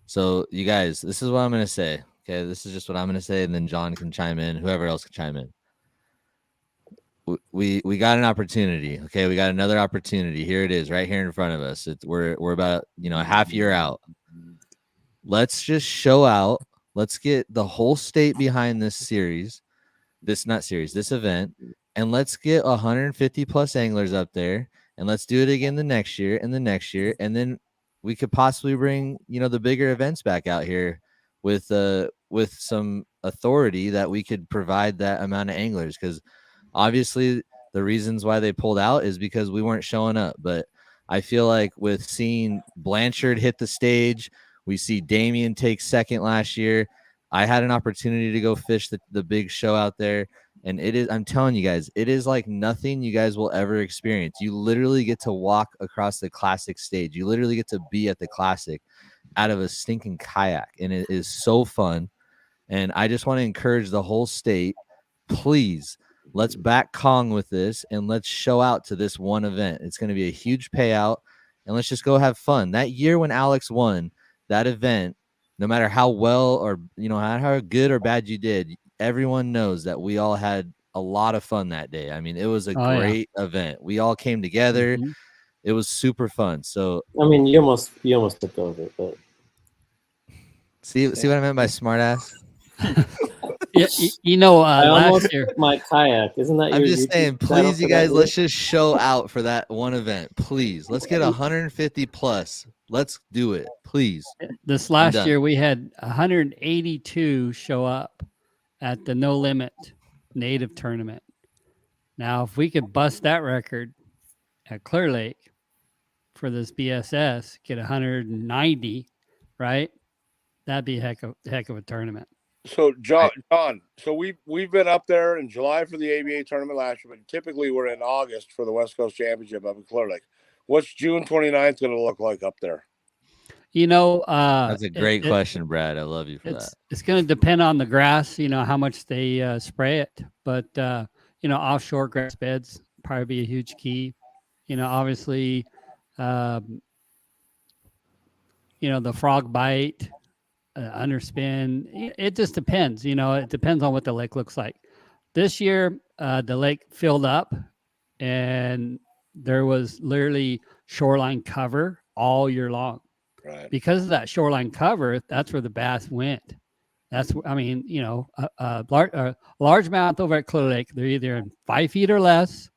so you guys, this is what I'm gonna say. Okay, this is just what I'm gonna say, and then John can chime in, whoever else can chime in. We got an opportunity. Okay, we got another opportunity. Here it is, right here in front of us. We're about a half year out. Let's just show out. Let's get the whole state behind this event, and let's get 150 plus anglers up there, and let's do it again the next year, and then we could possibly bring the bigger events back out here with some authority that we could provide that amount of anglers, because obviously the reasons why they pulled out is because we weren't showing up. But I feel like with seeing Blanchard hit the stage, we see Damien take second last year. I had an opportunity to go fish the big show out there, and I'm telling you guys, it is like nothing you guys will ever experience. You literally get to walk across the classic stage. You literally get to be at the classic out of a stinking kayak, and it is so fun. And I just want to encourage the whole state, please, let's back Kong with this, and let's show out to this one event. It's going to be a huge payout, and let's just go have fun. That year when Alex won that event, no matter how well or how good or bad you did, everyone knows that we all had a lot of fun that day. I mean, it was a great event. We all came together. It was super fun. So I mean, you almost took over, but see what I meant by smart ass. Yeah, last year my kayak, isn't that? I'm just saying, please, you guys, let's just show out for that one event, please. Let's get 150 plus. Let's do it, please. This last year we had 182 show up at the No Limit Native Tournament. Now, if we could bust that record at Clear Lake for this BSS, get 190, right? That'd be a heck of a tournament. So John, so we've been up there in July for the ABA tournament last year, but typically we're in August for the West Coast Championship up in Clear Lake. What's June 29th going to look like up there? That's a great question, Brad. I love you for that. It's going to depend on the grass, how much they spray it. But, offshore grass beds probably be a huge key. Obviously, the frog bite, underspin. It just depends. It depends on what the lake looks like. This year, the lake filled up, and there was literally shoreline cover all year long. Right. Because of that shoreline cover, that's where the bass went. That's, a largemouth over at Clear Lake, they're either in 5 feet or less,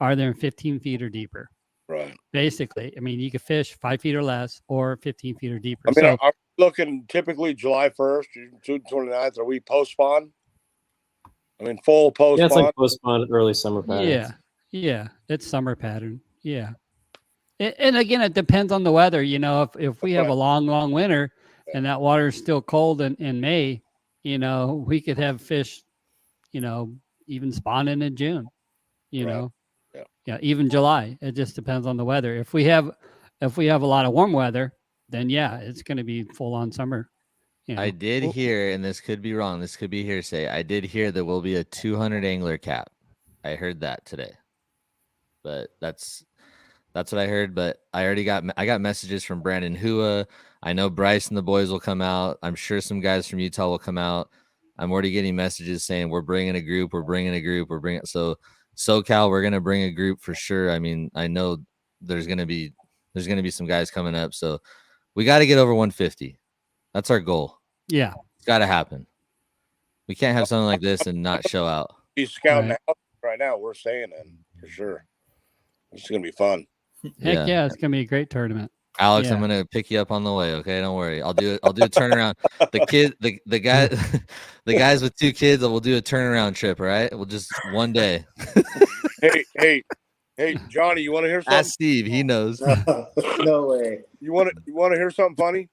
or they're in 15 feet or deeper. Right. Basically, you can fish 5 feet or less or 15 feet or deeper. I mean, are we looking typically July 1st, June 29th? Are we post spawn? I mean, full post spawn? Yeah, it's like post spawn, early summer patterns. Yeah. It's summer pattern. Yeah. And again, it depends on the weather. If we have a long winter and that water is still cold in May, we could have fish, even spawning in June, Yeah. Even July. It just depends on the weather. If we have a lot of warm weather, then it's going to be full on summer. I did hear, and this could be wrong, this could be hearsay, I did hear there will be a 200 angler cap. I heard that today, but that's what I heard. But I got messages from Brandon Hua. I know Bryce and the boys will come out. I'm sure some guys from Utah will come out. I'm already getting messages saying we're bringing a group. So SoCal, we're gonna bring a group for sure. I mean, I know there's gonna be some guys coming up. So we got to get over 150. That's our goal. Yeah, it's got to happen. We can't have something like this and not show out. He's scouting the house right now. We're staying in for sure. It's gonna be fun. Heck yeah, it's gonna be a great tournament. Alex, Yeah. I'm gonna pick you up on the way. Okay, don't worry. I'll do a turnaround. The guys with 2 kids, we'll do a turnaround trip. All right, we'll just one day. Hey, Johnny, you want to hear something? Ask Steve. He knows. No way. You want to hear something funny?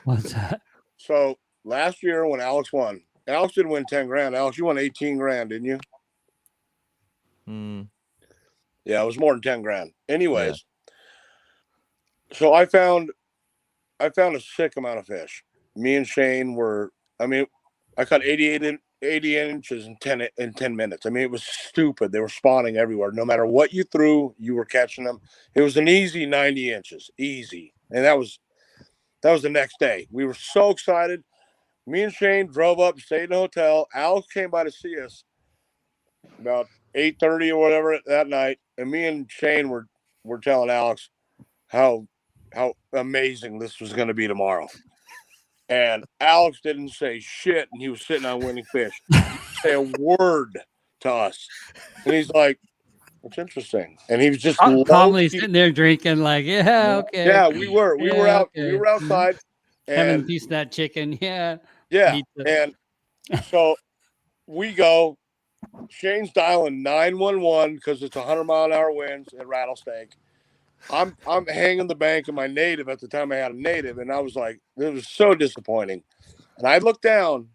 What's that? So last year when Alex won, Alex didn't win 10 grand. Alex, you won 18 grand, didn't you? Yeah, it was more than 10 grand. Anyways, so I found a sick amount of fish. Me and Shane I caught 80 inches in 10 minutes. I mean, it was stupid. They were spawning everywhere. No matter what you threw, you were catching them. It was an easy 90 inches, easy. And that was the next day. We were so excited. Me and Shane drove up, stayed in a hotel. Alex came by to see us about 8:30 or whatever that night. And me and Shane were telling Alex how amazing this was going to be tomorrow. And Alex didn't say shit, and he was sitting on winning fish. He didn't say a word to us. And he's like, "That's interesting." And he was just calmly sitting there drinking, like, yeah, okay. Yeah, we were. We were out. Okay. We were outside. Having a piece of that chicken. Yeah. Yeah. And so we go. Shane's dialing 911 because it's 100-mile-an-hour winds at Rattlesnake. I'm hanging the bank of my native at the time I had a native, and I was like, it was so disappointing. And I looked down,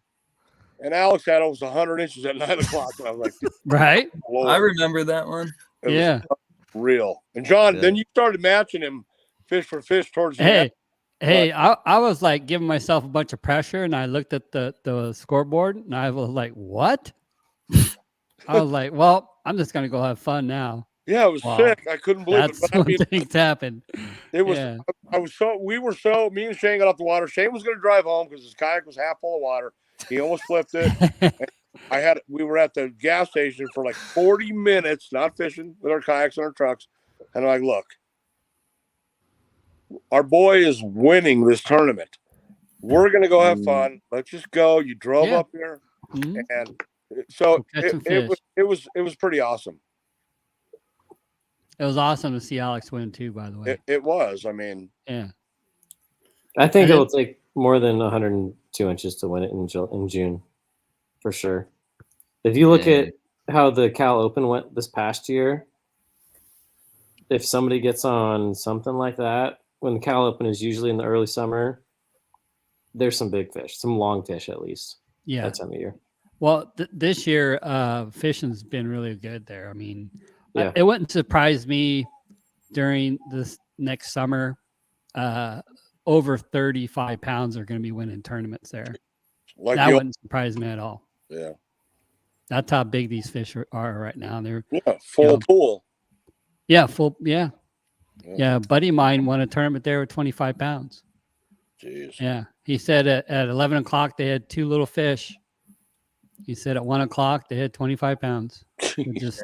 and Alex had almost 100 inches at 9 o'clock, and I was like, right? Lord. I remember that one. It was real. And John, then you started matching him fish for fish towards the end. Hey, I was like giving myself a bunch of pressure, and I looked at the scoreboard, and I was like, what? I was like, well, I'm just gonna go have fun now. Yeah, it was sick. I couldn't believe That's it. But when things happened. It was. Yeah. Me and Shane got off the water. Shane was going to drive home because his kayak was half full of water. He almost flipped it. We were at the gas station for like 40 minutes, not fishing, with our kayaks and our trucks. And I'm like, look, our boy is winning this tournament. We're going to go have fun. Let's just go. You drove up here, and so it was pretty awesome. It was awesome to see Alex win too, by the way. It was. I mean, yeah. I think it will take more than 102 inches to win it in June, for sure. If you look at how the Cal Open went this past year, if somebody gets on something like that, when the Cal Open is usually in the early summer, there's some big fish, some long fish at least. Yeah, that time of year. Well, this year, fishing's been really good there. I mean, it wouldn't surprise me during this next summer. Over 35 pounds are going to be winning tournaments there. That wouldn't surprise me at all. Yeah, that's how big these fish are right now. They're full pool. Yeah, full. Yeah. A buddy of mine won a tournament there with 25 pounds. Jeez. Yeah, he said at 11 o'clock they had 2 little fish. He said at 1 o'clock they had 25 pounds. It just,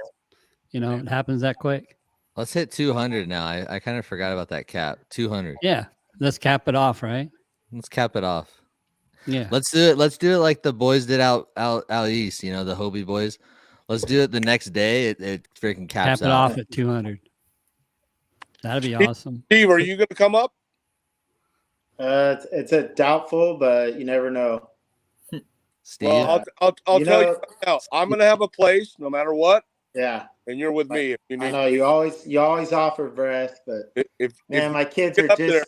it happens that quick. Let's hit 200 now. I kind of forgot about that cap. 200. Yeah, let's cap it off, right? Let's cap it off. Yeah. Let's do it. Let's do it like the boys did out east. The Hobie boys. Let's do it the next day. It freaking caps cap it out. off at 200. That'd be awesome. Steve, are you going to come up? It's a doubtful, but you never know. Steve, well, I'll tell you now. I'm going to have a place no matter what. Yeah, and you're with me. If you need. I know you always offer breath, but if my kids are just. There,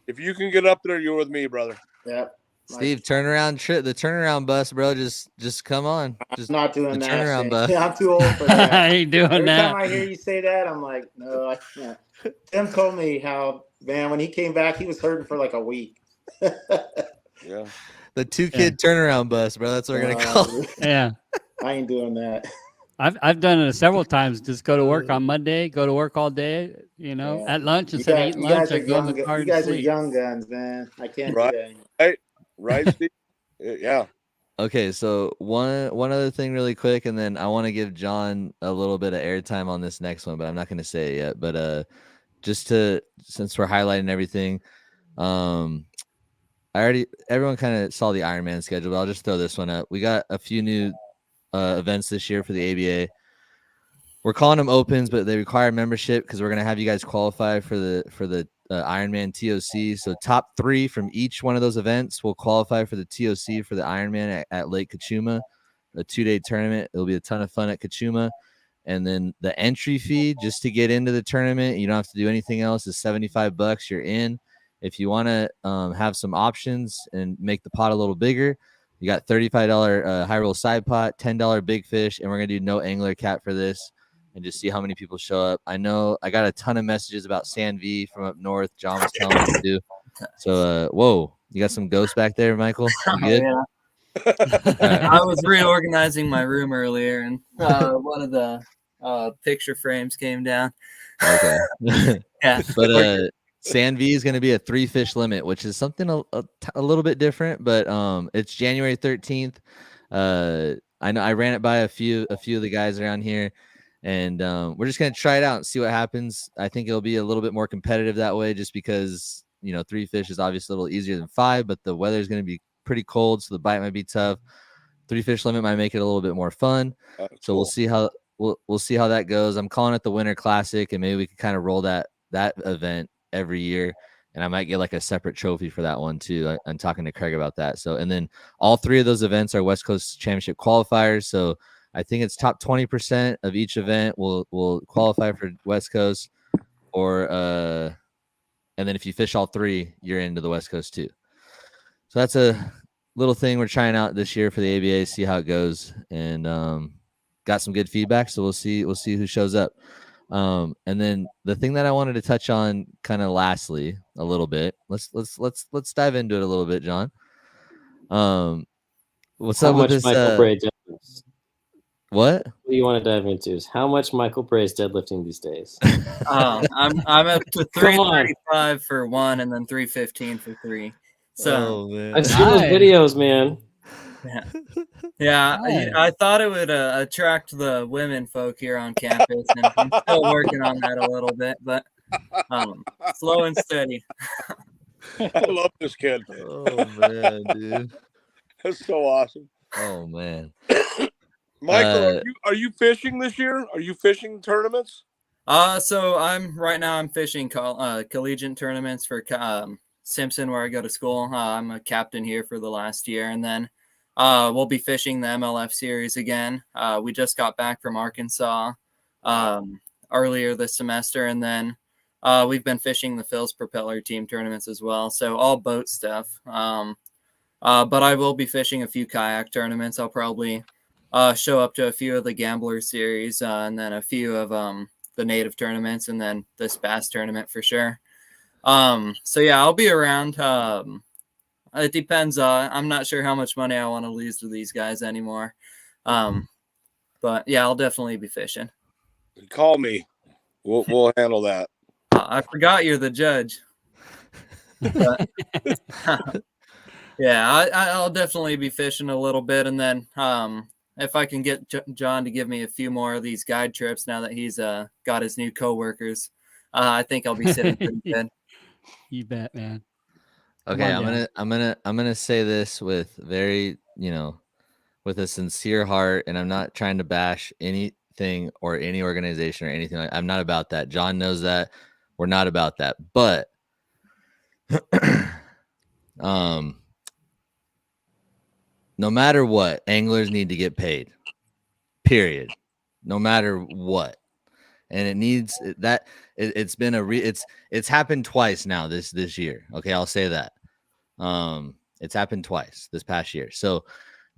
if you can get up there, you're with me, brother. Yep. Steve, turnaround trip, the turnaround bus, bro. Just come on. Just I'm not doing that. Turnaround bus. I'm too old for that. I ain't doing Every that. Every time I hear you say that, I'm like, no, I can't. Tim told me how, man, when he came back, he was hurting for like a week. Yeah. The 2-kid turnaround bus, bro. That's what we're gonna call it. Yeah. I ain't doing that. I've done it several times. Just go to work on Monday, go to work all day. Yeah. At lunch You instead of guys, eating you lunch, guys I are go in young. the car You and guys are sleep. young guns, man. I can't Right. do that anymore. Right, Steve? Yeah. Okay, so one other thing really quick, and then I want to give John a little bit of airtime on this next one, but I'm not going to say it yet. But since we're highlighting everything, everyone kind of saw the Ironman schedule, but I'll just throw this one up. We got a few new events this year for the ABA. We're calling them opens, but they require membership because we're going to have you guys qualify for the Ironman TOC. So top 3 from each one of those events will qualify for the TOC for the Ironman at Lake Kachuma, a 2-day tournament. It'll be a ton of fun at Kachuma. And then the entry fee just to get into the tournament, you don't have to do anything else, is $75. You're in. If you want to have some options and make the pot a little bigger, you got $35 high roll side pot, $10 big fish, and we're going to do no angler cap for this and just see how many people show up. I know I got a ton of messages about San V from up north. John was telling me to do. So, whoa, you got some ghosts back there, Michael? You good? Yeah. I was reorganizing my room earlier, and one of the picture frames came down. Okay. Yeah. But San V is going to be a 3 fish limit, which is something a little bit different, but it's January 13th. I know I ran it by a few of the guys around here, and we're just going to try it out and see what happens. I think it'll be a little bit more competitive that way, just because 3 fish is obviously a little easier than 5, but the weather is going to be pretty cold, so the bite might be tough. 3 fish limit might make it a little bit more fun. So we'll see how we'll see how that goes. I'm calling it the Winter Classic, and maybe we can kind of roll that event every year, and I might get like a separate trophy for that one too. I'm talking to Craig about that. So, and then all 3 of those events are West Coast Championship qualifiers. So I think it's top 20% of each event will qualify for West Coast, or and then if you fish all 3, you're into the West Coast too. So that's a little thing we're trying out this year for the ABA, see how it goes, and got some good feedback. So we'll see who shows up. And then the thing that I wanted to touch on kind of lastly a little bit, let's dive into it a little bit, John. What's How up with much this? Michael Bray deadlifts? What do you want to dive into is how much Michael Bray is deadlifting these days. I'm up to 335 for 1 and then 315 for 3. So I've seen those videos, man. Yeah, I thought it would attract the women folk here on campus, and I'm still working on that a little bit, but slow and steady. I love this kid. Oh man, dude, that's so awesome. Oh man, Michael, are you fishing this year? Are you fishing tournaments? So I'm fishing collegiate tournaments for Simpson, where I go to school. I'm a captain here for the last year, and then we'll be fishing the MLF series again. We just got back from Arkansas earlier this semester, and then we've been fishing the Phil's Propeller Team tournaments as well. So all boat stuff. But I will be fishing a few kayak tournaments. I'll probably show up to a few of the Gambler series and then a few of the native tournaments, and then this bass tournament for sure. So yeah, I'll be around. It depends. I'm not sure how much money I want to lose to these guys anymore. But yeah, I'll definitely be fishing. Call me. We'll handle that. I forgot you're the judge. But, yeah, I'll definitely be fishing a little bit, and then if I can get John to give me a few more of these guide trips now that he's got his new coworkers, I think I'll be sitting pretty good. You bet, man. Okay, I'm gonna say this with very, with a sincere heart, and I'm not trying to bash anything or any organization or anything I'm not about that. John knows that. We're not about that. But no matter what, anglers need to get paid. Period. No matter what. And it needs that. It's been it's happened twice now this year. Okay, I'll say that. It's happened twice this past year. So,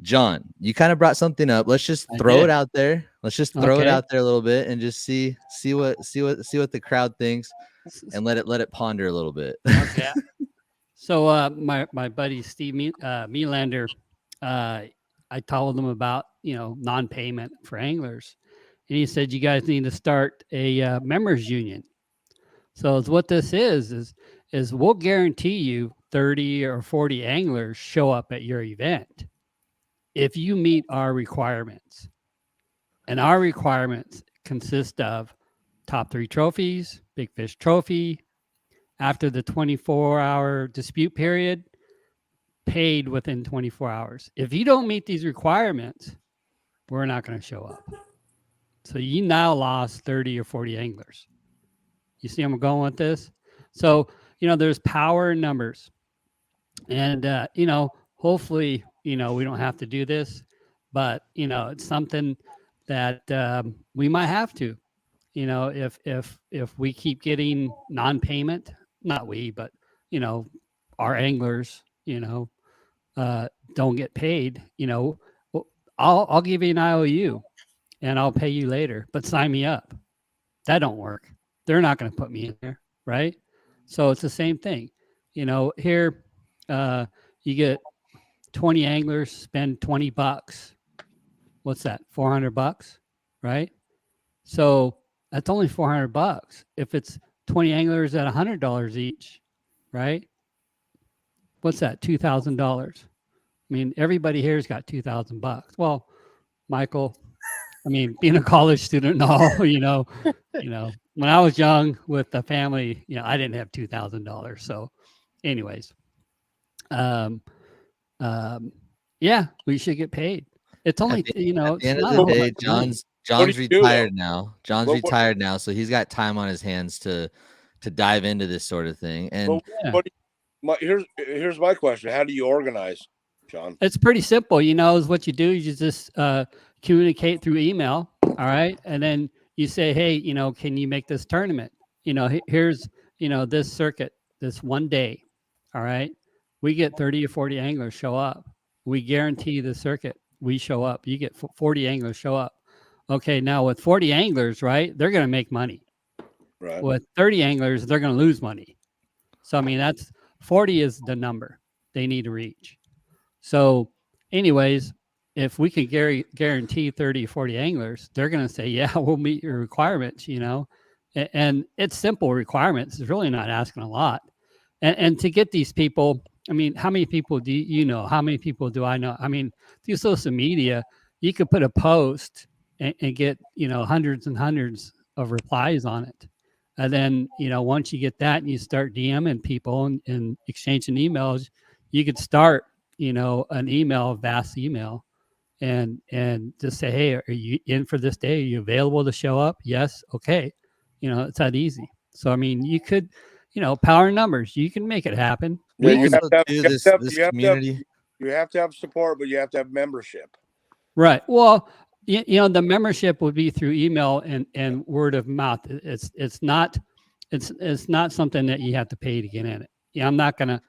John, you kind of brought something up. Let's just throw it out there. Let's just throw it out there a little bit and just see what the crowd thinks, and let it ponder a little bit. Okay. So my buddy Steve Melander, I told him about non-payment for anglers, and he said, you guys need to start a members union. So what this is we'll guarantee you 30 or 40 anglers show up at your event if you meet our requirements. And our requirements consist of top 3 trophies, big fish trophy, after the 24-hour dispute period, paid within 24 hours. If you don't meet these requirements, we're not going to show up. So you now lost 30 or 40 anglers. You see where I'm going with this? So, there's power in numbers. And, hopefully, we don't have to do this, but, it's something that we might have to, if we keep getting non-payment, not we, but, our anglers, don't get paid, I'll give you an IOU and I'll pay you later, but sign me up. That don't work. They're not going to put me in there, right? So it's the same thing. Here you get 20 anglers, spend $20. What's that? $400, right? So that's only $400. If it's 20 anglers at $100 each, right? What's that? $2,000. I mean, everybody here's got $2,000. Well, Michael, being a college student and all, when I was young with the family, I didn't have $2,000. So, anyways, yeah, we should get paid. It's only, at the it's end not of the all day, about the money. John's do you do, retired now. John's What- retired now, so he's got time on his hands to dive into this sort of thing. And here's my question: how do you organize, John? It's pretty simple. Is what you do. You just communicate through email. All right. And then you say, hey, can you make this tournament? Here's, this circuit, this one day. All right. We get 30 or 40 anglers show up. We guarantee the circuit. We show up. You get 40 anglers show up. Okay. Now with 40 anglers, right, they're going to make money. Right. With 30 anglers, they're going to lose money. So, that's 40 is the number they need to reach. So anyways, if we can guarantee 30 or 40 anglers, they're going to say, yeah, we'll meet your requirements, and it's simple requirements. It's really not asking a lot. And to get these people, how many people do you know? How many people do I know? Through social media, you could put a post and get, hundreds and hundreds of replies on it. And then, once you get that and you start DMing people and exchanging emails, you could start, an email, vast email, and just say, hey, are you in for this day? Are you available to show up? Yes. Okay. It's that easy. So, you could, power numbers, you can make it happen. Yeah, you have to do this community. You have to have support, but you have to have membership. Right. Well, the membership would be through email and word of mouth. It's not something that you have to pay to get in it. Yeah, I'm not gonna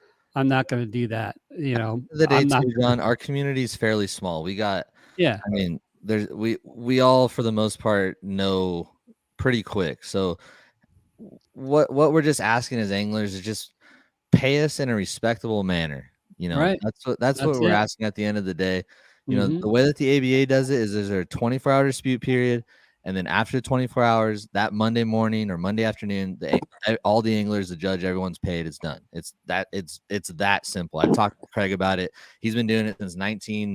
do that. The day too, John, our community is fairly small. We got, there's we all for the most part know pretty quick. So what we're just asking as anglers is just pay us in a respectable manner. Right. That's what we're asking at the end of the day. The way that the ABA does it is there's a 24-hour dispute period, and then after 24 hours, that Monday morning or Monday afternoon, all the anglers, the judge, everyone's paid. It's done. It's that simple. I've talked to Craig about it. He's been doing it since 82.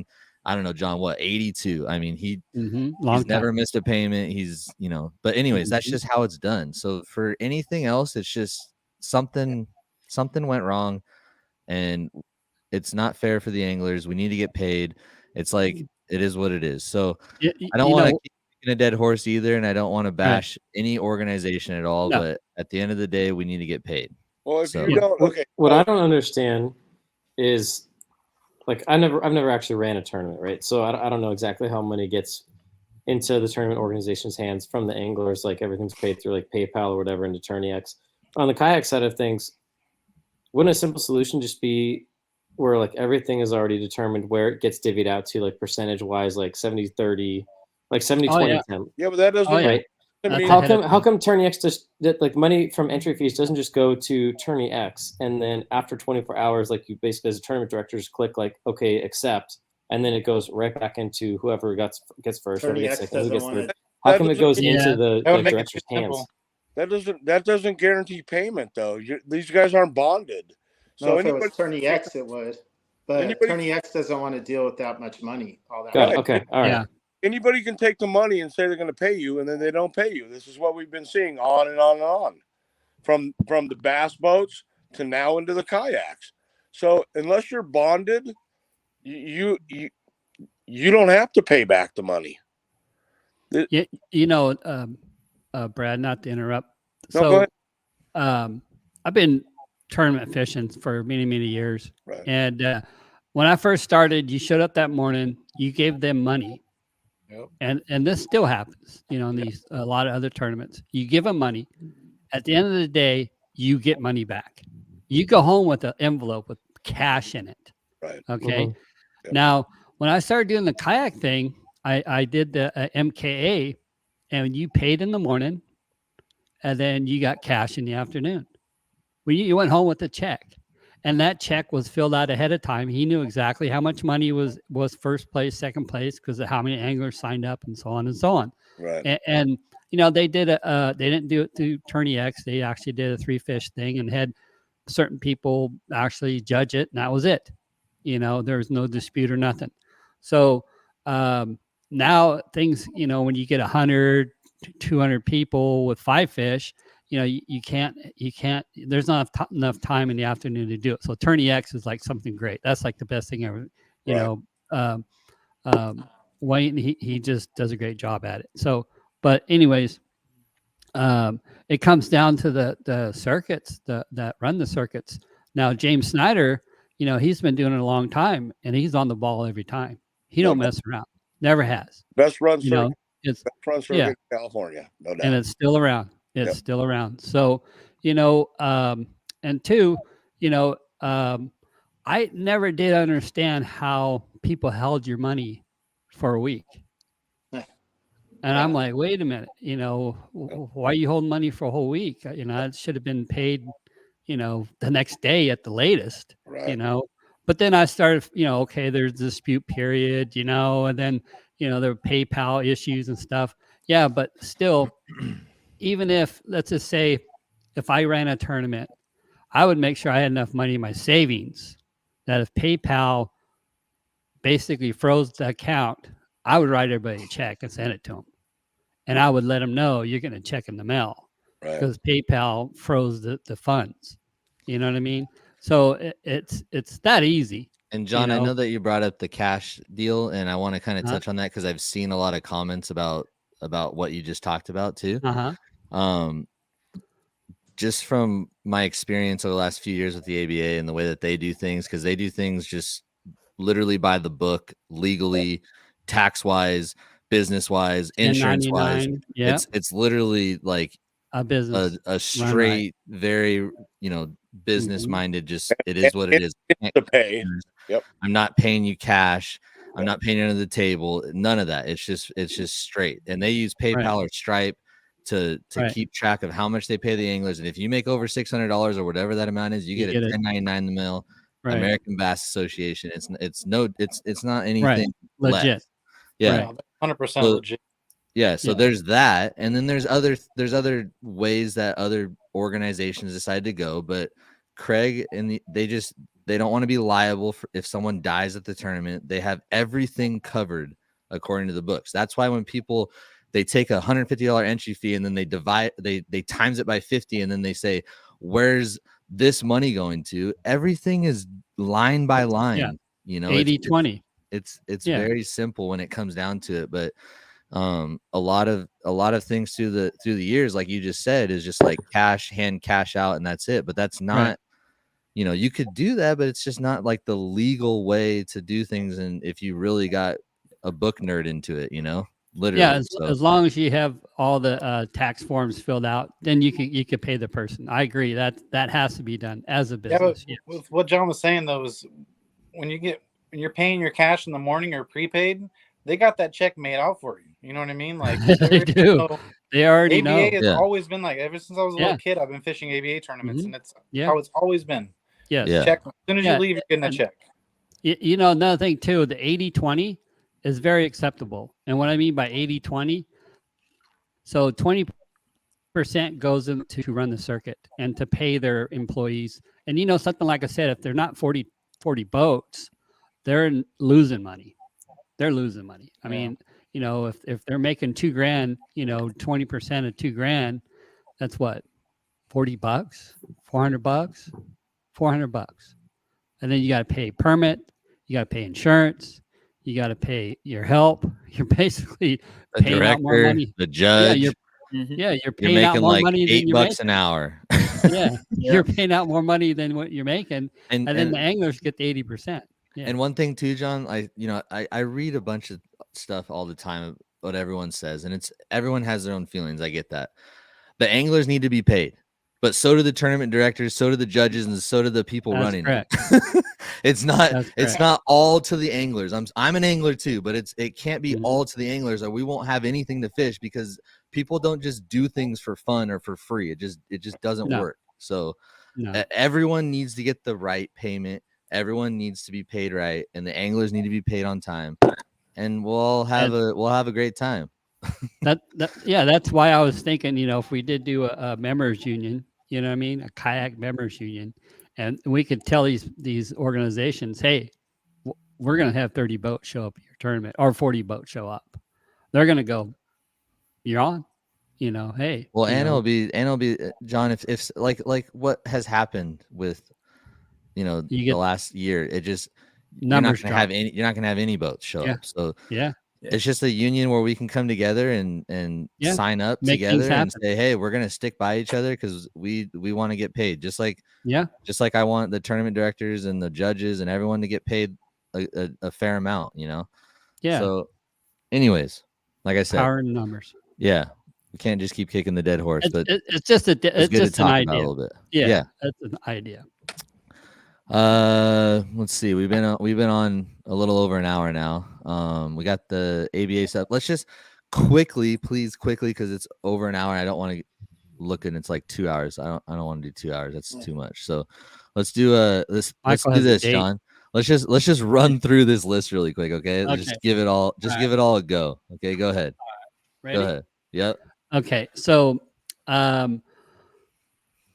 He's never missed a payment. He's, but anyways, that's just how it's done. So for anything else, it's just something went wrong, and it's not fair for the anglers. We need to get paid. It's like, it is what it is. So I don't want to keep a dead horse either, and I don't want to bash any organization at all. No. But at the end of the day, we need to get paid. Well, if you don't, okay. What I don't understand is, like, I've never actually ran a tournament, right? So I don't know exactly how money gets into the tournament organization's hands from the anglers. Like, everything's paid through like PayPal or whatever into TourneyX. On the kayak side of things, wouldn't a simple solution just be where like everything is already determined where it gets divvied out to, like percentage wise, like 70-30, like 70-20 10. Yeah, but that doesn't right. How come TourneyX just like money from entry fees doesn't just go to TourneyX, and then after 24 hours, like you basically as a tournament director just click like okay, accept, and then it goes right back into whoever gets first, whoever gets second, who gets third. How That come it doesn't goes mean- into the That would make it director's too hands? simple. that doesn't guarantee payment though. These guys aren't bonded. No, So if it anybody, was Attorney X, it would. But Anybody- Attorney X doesn't want to deal with that much money. All that. Got money. it. Okay. All right. Yeah. anybody can take the money and say they're going to pay you, and then they don't pay you. This is what we've been seeing on and on and on, from the bass boats to now into the kayaks. So unless you're bonded, you don't have to pay back the money. Yeah, Brad, not to interrupt. No, go So, ahead. I've been tournament fishing for many, many years. Right. And when I first started, you showed up that morning, you gave them money. Yep. And this still happens, in these a lot of other tournaments. You give them money. At the end of the day, you get money back. You go home with an envelope with cash in it. Right. Okay. Mhm. Yep. Now, when I started doing the kayak thing, I did the MKA, and you paid in the morning, and then you got cash in the afternoon. When you went home with a check, and that check was filled out ahead of time. He knew exactly how much money was first place, second place, because of how many anglers signed up, and so on and so on. Right. And they did they didn't do it through Tourney X. They actually did a 3-fish thing and had certain people actually judge it, and that was it. There was no dispute or nothing. So now things, when you get 100, 200 people with 5 fish, you can't, there's not enough time in the afternoon to do it. So Tourney X is like something great. That's like the best thing ever, Wayne, he just does a great job at it. So, but anyways, it comes down to the circuits that run the circuits. Now, James Snyder, he's been doing it a long time, and he's on the ball every time. He don't mess around. Never has. Best run circuit. It's Best run circuit in California, no doubt. and it's still around. It's still around. So, and two, I never did understand how people held your money for a week. And I'm like, wait a minute, why are you holding money for a whole week? It should have been paid, the next day at the latest, Right. But then I started, okay, there's dispute period, and then, there were PayPal issues and stuff. Yeah, but still, even if, let's just say, if I ran a tournament, I would make sure I had enough money in my savings that if PayPal basically froze the account, I would write everybody a check and send it to them. And I would let them know you're going to check in the mail because PayPal froze the funds. You know what I mean? So it's that easy. And John, I know that you brought up the cash deal, and I want to kind of touch on that because I've seen a lot of comments about what you just talked about too. Just from my experience over the last few years with the ABA and the way that they do things, because they do things just literally by the book, legally, tax wise, business wise, insurance wise. Yeah, it's literally like a business, a straight, very business minded. Just it is what it is. To pay. Yep. I'm not paying you cash. I'm not paying under the table. None of that. It's just straight. And they use PayPal or Stripe to keep track of how much they pay the anglers. And if you make over $600 or whatever that amount is, you get a 1099 in the mail. American Bass Association. It's not anything legit. less. Yeah, 100% legit. Yeah, so there's that, and then there's other ways that other organizations decide to go. But Craig and they don't want to be liable for if someone dies at the tournament. They have everything covered according to the books. That's why when people they take a $150 entry fee and then they times it by 50 and then they say, where's this money going to? Everything is line by line. 80-20. It's very simple when it comes down to it. But a lot of things through the years, like you just said, is just like cash out, and that's it. But that's not you could do that, but it's just not like the legal way to do things. And if you really got a book nerd into it, literally. Yeah, as long as you have all the tax forms filled out, then you could pay the person. I agree that has to be done as a business. Yeah, but with what John was saying though is when you're paying your cash in the morning or prepaid, they got that check made out for you. You know what I mean? Like they do. They already know. ABA has always been like, ever since I was a little kid, I've been fishing ABA tournaments, and it's how it's always been. Yes. Yeah. Check as soon as you leave, you're getting a check. Another thing too, the 80-20 is very acceptable. And what I mean by 80-20, So 20% goes into to run the circuit and to pay their employees. And something like I said, if they're not 40 boats, they're losing money. They're losing money. I mean, if they're making $2,000, 20% of $2,000, that's what, $40, $400, $400. And then you got to pay permit, you got to pay insurance, you got to pay your help. You're basically The paying out more director, money. the judge. You're You're paying out making more like money than you're $8 making. an hour. Yeah, you're paying out more money than what you're making, and then the anglers get the 80%. Yeah. And one thing too, John, I read a bunch of stuff all the time, what everyone says, and everyone has their own feelings. I get that. The anglers need to be paid, but so do the tournament directors, so do the judges, and so do the people running it. It's not all to the anglers. I'm an angler too, but it can't be all to the anglers, or we won't have anything to fish, because people don't just do things for fun or for free. It just doesn't work. So everyone needs to get the right payment. Everyone needs to be paid right, and the anglers need to be paid on time, and we'll have a great time. That's why I was thinking, if we did do a members union, you know what I mean, a kayak members union, and we could tell these organizations, hey, we're going to have 30 boats show up at your tournament, or 40 boats show up. They're going to go, you're on, hey. Well, and it'll be John, if like what has happened with the last year, it just you're not gonna have any boats show up. So it's just a union where we can come together and sign up together and say, hey, we're gonna stick by each other because we want to get paid. Just like I want the tournament directors and the judges and everyone to get paid a fair amount, Yeah. So anyways, like I said, power in numbers. Yeah. We can't just keep kicking the dead horse, but it's just an idea. A little bit. Yeah, that's an idea. Let's see. We've been on a little over an hour now. We got the ABA stuff. Let's just quickly, because it's over an hour. And I don't want to look and it's like 2 hours. I don't want to do 2 hours. That's too much. So let's do let's do this, John. Let's just run through this list really quick, okay? Just give it all a go. Okay, go ahead. Ready? Go ahead. Yep. Okay, so I'm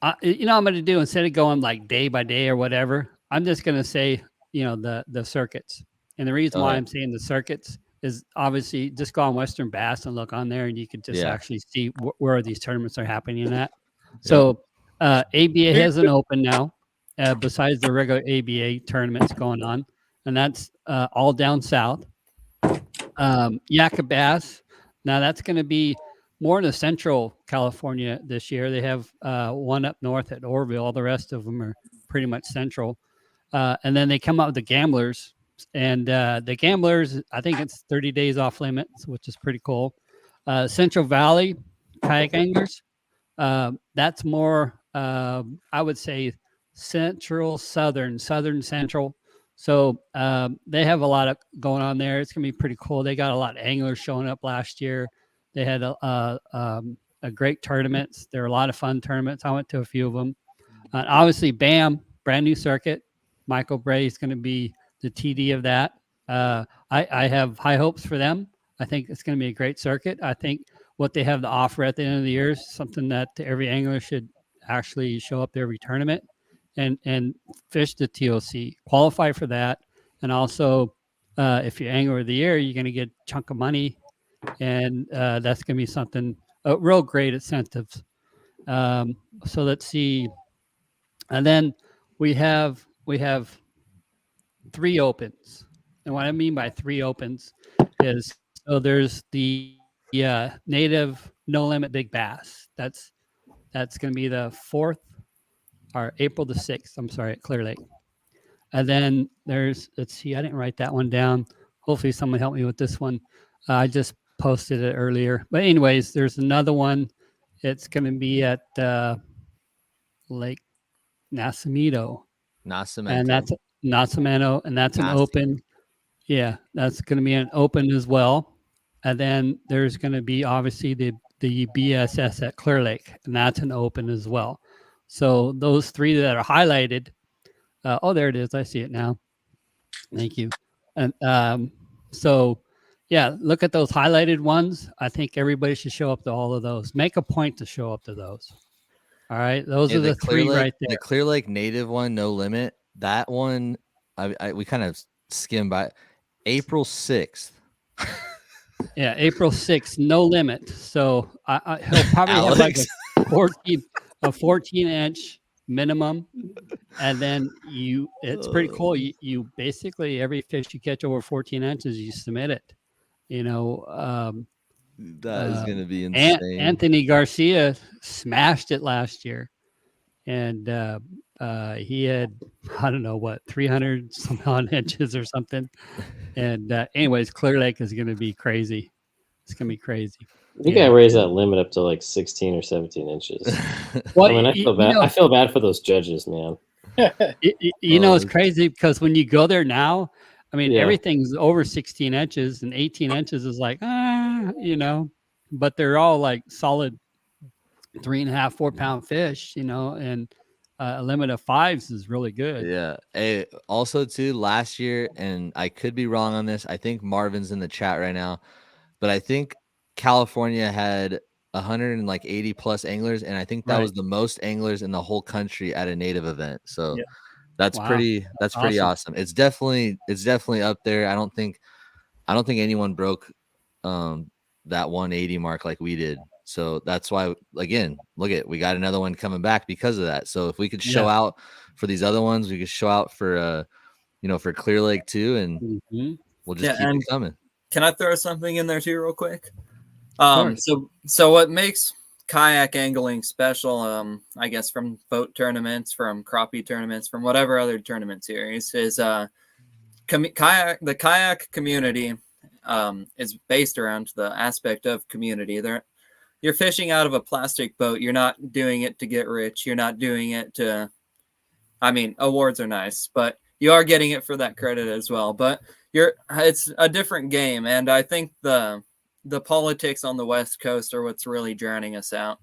going to do, instead of going like day by day or whatever, I'm just going to say, the circuits. And the reason why I'm saying the circuits is obviously just go on Western Bass and look on there, and you can just actually see where these tournaments are happening at. So ABA has an open now, besides the regular ABA tournaments going on, and that's all down south. Yakka Bass, now that's going to be more in the central California this year. They have one up north at Orville. All the rest of them are pretty much central. And then they come out with the Gamblers. And the Gamblers, I think it's 30 days off limits, which is pretty cool. Central Valley Kayak Anglers, that's more, I would say, central, southern central. So they have a lot of going on there. It's going to be pretty cool. They got a lot of anglers showing up last year. They had a great tournaments. There were a lot of fun tournaments. I went to a few of them. Obviously, BAM, brand new circuit. Michael Bray is going to be the TD of that. I have high hopes for them. I think it's going to be a great circuit. I think what they have to offer at the end of the year is something that every angler should actually show up to every tournament and fish the TOC, qualify for that. And also, if you're angler of the year, you're going to get a chunk of money. And that's going to be something, real great incentives. So let's see. And then we have 3 opens. And what I mean by 3 opens is, so there's the native no limit big bass. That's going to be the 4th or April the 6th. I'm sorry, at Clear Lake. And then there's, let's see, I didn't write that one down. Hopefully someone helped me with this one. I just posted it earlier. But anyways, there's another one. It's going to be at Lake Nacimiento. And that's Nacimiento, and that's an open. Yeah, that's going to be an open as well. And then there's going to be obviously the BSS at Clear Lake, and that's an open as well. So those 3 that are highlighted. There it is. I see it now. Thank you. And so Yeah, look at those highlighted ones. I think everybody should show up to all of those. Make a point to show up to those. All right, those are the three right there. The Clear Lake native one, no limit. That one, we kind of skimmed by. April 6th. Yeah, April 6th, no limit. So he'll probably have like a 14-inch minimum, and then it's pretty cool. You basically every fish you catch over 14 inches, you submit it. That is going to be insane. Anthony Garcia smashed it last year, and he had, I don't know what, 300 some odd inches or something. And anyways, Clear Lake is going to be crazy. It's going to be crazy. You gotta raise that limit up to like 16 or 17 inches. Well, I mean, I feel bad. I feel bad for those judges, man. It's crazy because when you go there now, I mean, everything's over 16 inches, and 18 inches is like, but they're all like solid 3.5, 4 pound fish, and a limit of 5s is really good. Yeah. Hey, also too, last year, and I could be wrong on this, I think Marvin's in the chat right now, but I think California had 180 plus anglers, and I think that was the most anglers in the whole country at a native event. So that's pretty awesome. It's definitely up there. I don't think anyone broke that 180 mark like we did. So that's why, again, we got another one coming back because of that. So if we could show out for these other ones, we could show out for for Clear Lake too, and we'll just keep it coming. Can I throw something in there too real quick? So what makes kayak angling special, I guess from boat tournaments, from crappie tournaments, from whatever other tournament series, is the kayak community is based around the aspect of community. You're fishing out of a plastic boat. You're not doing it to get rich. You're not doing it to, awards are nice, but you are getting it for that credit as well. But it's a different game, and I think the politics on the West Coast are what's really drowning us out.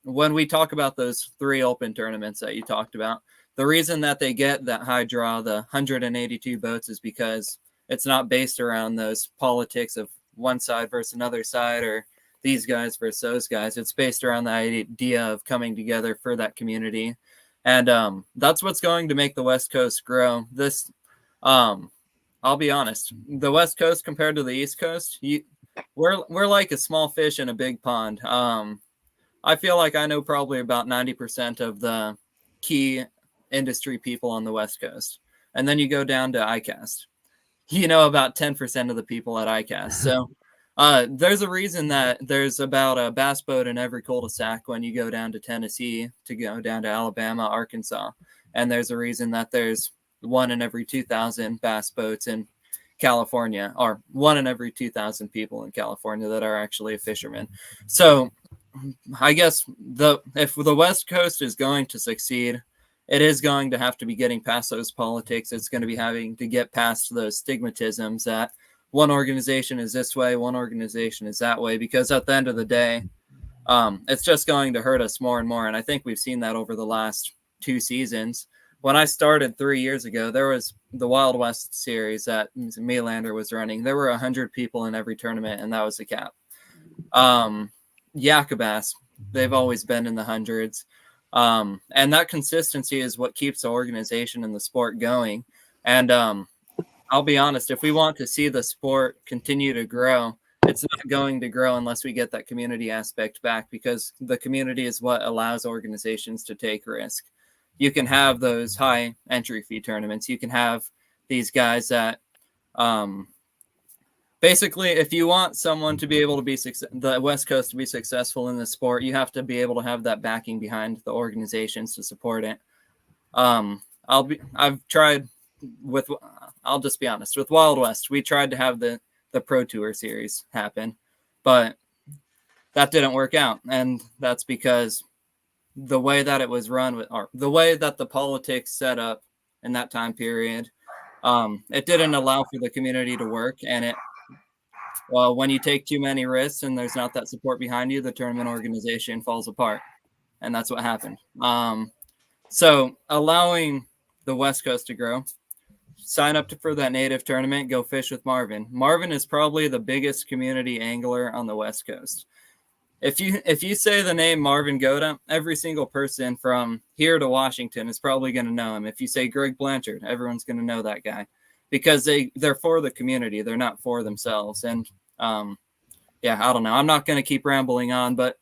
When we talk about those 3 open tournaments that you talked about, the reason that they get that high draw, the 182 boats, is because it's not based around those politics of one side versus another side, or these guys versus those guys. It's based around the idea of coming together for that community. And that's what's going to make the West Coast grow. I'll be honest, the West Coast compared to the East Coast, we're like a small fish in a big pond. I feel like I know probably about 90% of the key industry people on the West Coast. And then you go down to ICAST. You know about 10% of the people at ICAST. So there's a reason that there's about a bass boat in every cul-de-sac when you go down to Tennessee, to go down to Alabama, Arkansas. And there's a reason that there's 1 in every 2,000 bass boats in California, or 1 in every 2,000 people in California that are actually a fisherman. So I guess if the West Coast is going to succeed, it is going to have to be getting past those politics. It's going to be having to get past those stigmatisms that one organization is this way, one organization is that way, because at the end of the day, it's just going to hurt us more and more. And I think we've seen that over the last 2 seasons. When I started 3 years ago, there was the Wild West series that Melander was running. There were 100 people in every tournament, and that was the cap. Yakabass, they've always been in the hundreds. And that consistency is what keeps the organization and the sport going. And I'll be honest, if we want to see the sport continue to grow, it's not going to grow unless we get that community aspect back, because the community is what allows organizations to take risk. You can have those high entry fee tournaments. You can have these guys that basically, if you want someone to be able to be the West Coast to be successful in the sport, you have to be able to have that backing behind the organizations to support it. I've tried I'll just be honest, with Wild West, we tried to have the Pro Tour series happen, but that didn't work out. And that's because the way that it was run, or the way that the politics set up in that time period, it didn't allow for the community to work. And when you take too many risks and there's not that support behind you, the tournament organization falls apart. And that's what happened. So allowing the West Coast to grow, sign up for that native tournament. Go fish with Marvin. Marvin is probably the biggest community angler on the West Coast. If you say the name Marvin Goda, every single person from here to Washington is probably going to know him. If you say Greg Blanchard, everyone's going to know that guy, because they're for the community. They're not for themselves. And yeah, I don't know. I'm not going to keep rambling on, but